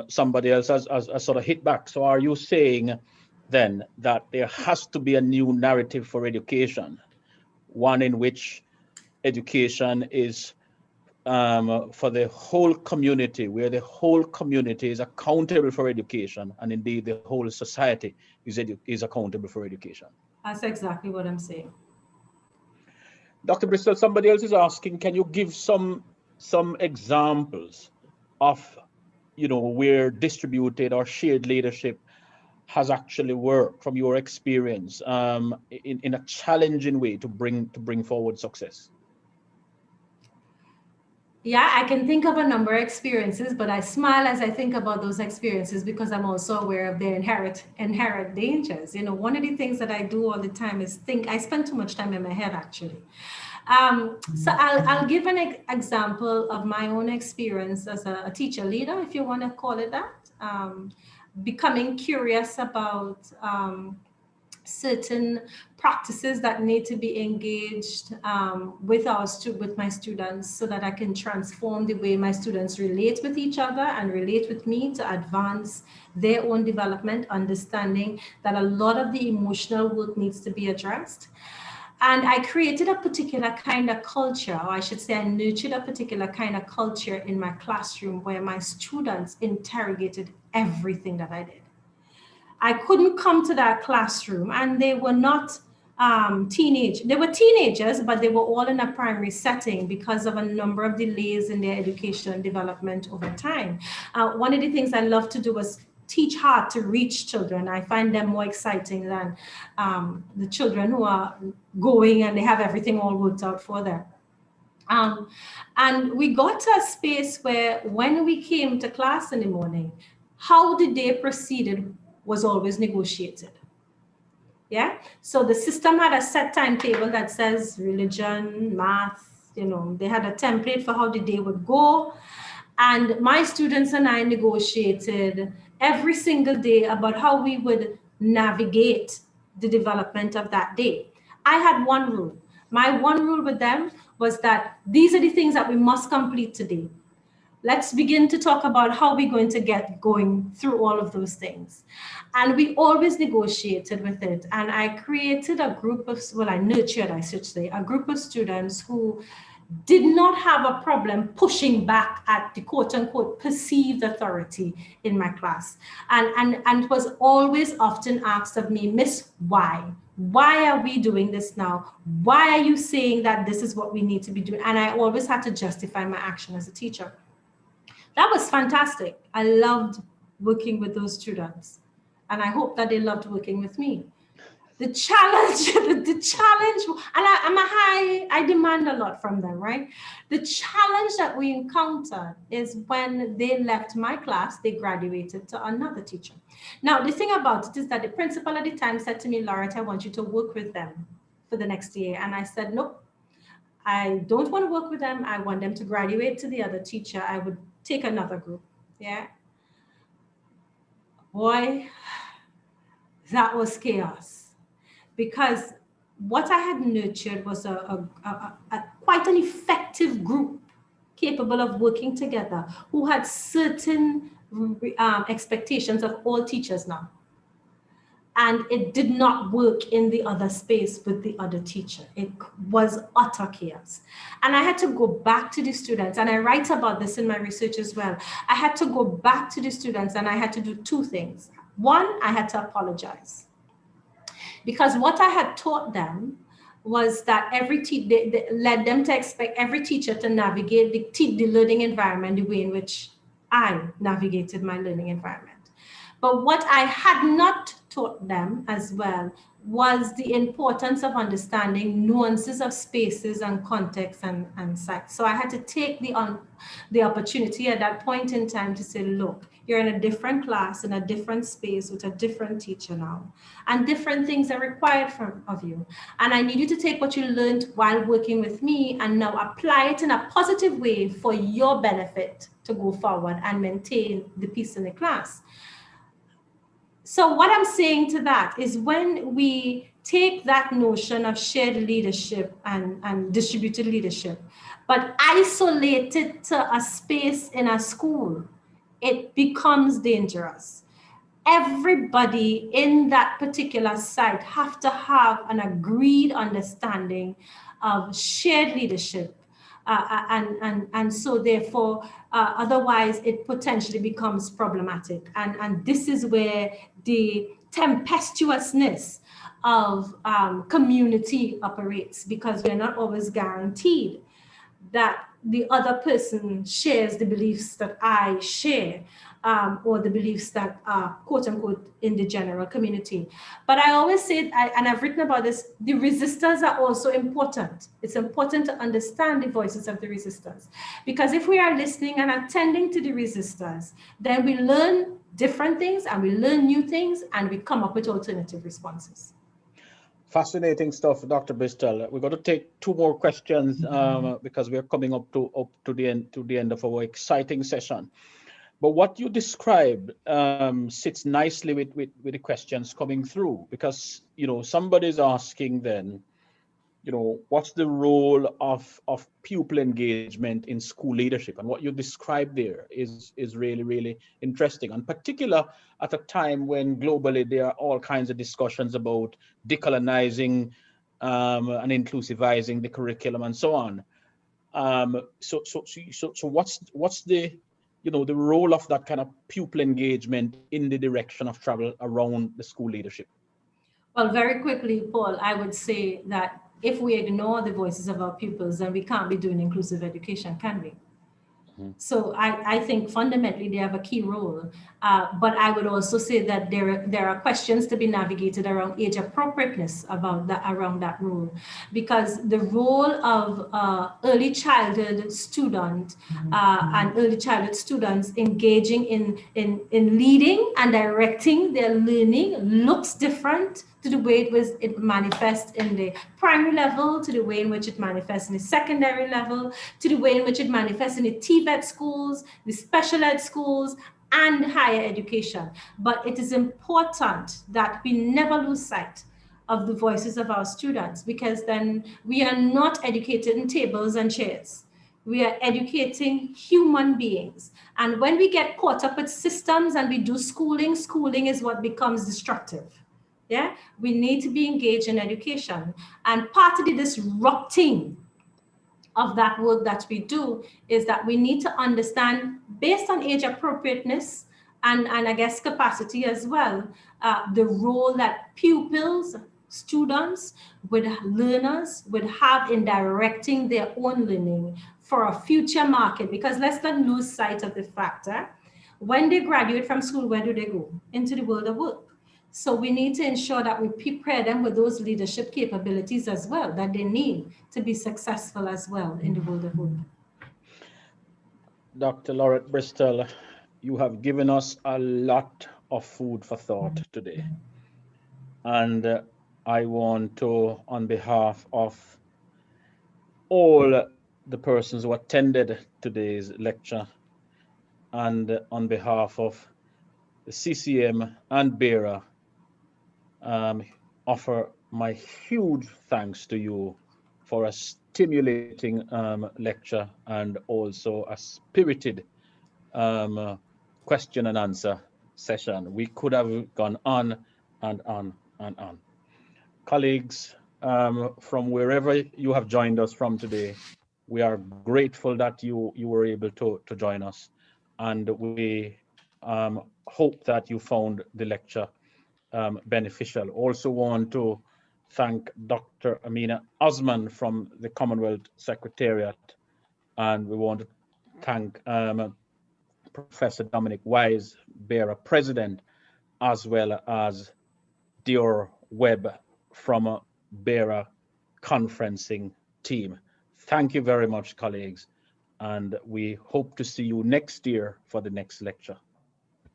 somebody else has sort of hit back. So are you saying then that there has to be a new narrative for education, one in which education is for the whole community, where the whole community is accountable for education, and indeed the whole society is accountable for education? That's exactly what I'm saying. Dr. Bristol, somebody else is asking, can you give some examples of, where distributed or shared leadership has actually worked from your experience in a challenging way to bring forward success? Yeah, I can think of a number of experiences, but I smile as I think about those experiences because I'm also aware of their inherent dangers. You know, one of the things that I do all the time is think. I spend too much time in my head, actually. So I'll give an example of my own experience as a teacher leader, if you want to call it that. Becoming curious about certain practices that need to be engaged with my students, so that I can transform the way my students relate with each other and relate with me to advance their own development, understanding that a lot of the emotional work needs to be addressed. And I created a particular kind of culture, or I should say I nurtured a particular kind of culture in my classroom where my students interrogated everything that I did. I couldn't come to that classroom, and they were not they were teenagers, but they were all in a primary setting because of a number of delays in their education and development over time. One of the things I love to do was teach hard to reach children. I find them more exciting than the children who are going and they have everything all worked out for them. And we got to a space where when we came to class in the morning, how the day proceeded was always negotiated. Yeah. So the system had a set timetable that says religion, math, they had a template for how the day would go. And my students and I negotiated every single day about how we would navigate the development of that day. I had one rule. My one rule with them was that these are the things that we must complete today. Let's begin to talk about how we're going to get going through all of those things. And we always negotiated with it. And I created a group of, I nurtured, I should say, a group of students who did not have a problem pushing back at the quote unquote perceived authority in my class. And was always often asked of me, Miss, why? Why are we doing this now? Why are you saying that this is what we need to be doing? And I always had to justify my action as a teacher. That was fantastic. I loved working with those students. And I hope that they loved working with me. The challenge, and I demand a lot from them, right? The challenge that we encountered is when they left my class, they graduated to another teacher. Now, the thing about it is that the principal at the time said to me, Laurette, I want you to work with them for the next year. And I said, nope, I don't want to work with them. I want them to graduate to the other teacher. I would take another group. Yeah. Boy, that was chaos. Because what I had nurtured was a quite an effective group capable of working together, who had certain expectations of all teachers now. and it did not work in the other space with the other teacher. It was utter chaos. And I had to go back to the students, and I write about this in my research as well. I had to go back to the students and I had to do two things. One, I had to apologize. Because what I had taught them was that they led them to expect every teacher to navigate the learning environment the way in which I navigated my learning environment. But what I had not taught them as well was the importance of understanding nuances of spaces and context and sites. So I had to take the opportunity at that point in time to say, look, you're in a different class, in a different space with a different teacher now, and different things are required of you. And I need you to take what you learned while working with me and now apply it in a positive way for your benefit to go forward and maintain the peace in the class. So what I'm saying to that is when we take that notion of shared leadership and distributed leadership, but isolate it to a space in a school, it becomes dangerous. Everybody in that particular site have to have an agreed understanding of shared leadership. And so therefore, otherwise it potentially becomes problematic. And this is where the tempestuousness of community operates, because we're not always guaranteed that the other person shares the beliefs that I share, or the beliefs that are quote unquote in the general community. But I always say, and I've written about this, the resistors are also important. It's important to understand the voices of the resistors, because if we are listening and attending to the resistors, then we learn different things and we learn new things and we come up with alternative responses. Fascinating stuff, Dr. Bristol. We're going to take two more questions because we're coming up to the end of our exciting session. But what you described sits nicely with the questions coming through, because somebody's asking then, what's the role of pupil engagement in school leadership? And what you described there is really, really interesting, and particular at a time when globally there are all kinds of discussions about decolonizing and inclusivizing the curriculum and so on. So what's the the role of that kind of pupil engagement in the direction of travel around the school leadership? Well, very quickly, Paul, I would say that if we ignore the voices of our pupils, then we can't be doing inclusive education, can we? Mm-hmm. So I think fundamentally they have a key role, but I would also say that there are questions to be navigated around age appropriateness around that role, because the role of early childhood student and early childhood students engaging in leading and directing their learning looks different to the way it manifests in the primary level, to the way in which it manifests in the secondary level, to the way in which it manifests in the TVET schools, the special ed schools, and higher education. But it is important that we never lose sight of the voices of our students, because then we are not educated in tables and chairs. We are educating human beings. And when we get caught up with systems and we do schooling is what becomes destructive. Yeah, we need to be engaged in education. And part of the disrupting of that work that we do is that we need to understand, based on age appropriateness and I guess capacity as well, the role that pupils, students, learners would have in directing their own learning for a future market. Because let's not lose sight of the fact that when they graduate from school, where do they go? Into the world of work. So we need to ensure that we prepare them with those leadership capabilities as well that they need to be successful as well in the world of work. Dr. Laurette Bristol, you have given us a lot of food for thought today. And I want to, on behalf of all the persons who attended today's lecture, and on behalf of the CCM and BERA, offer my huge thanks to you for a stimulating lecture and also a spirited question and answer session. We could have gone on and on and on. Colleagues, from wherever you have joined us from today, we are grateful that you were able to join us, and we hope that you found the lecture beneficial. Also want to thank Dr. Amina Osman from the Commonwealth Secretariat, and we want to thank Professor Dominic Wise, BERA President, as well as Dior Webb from BERA conferencing team. Thank you very much, colleagues, and we hope to see you next year for the next lecture.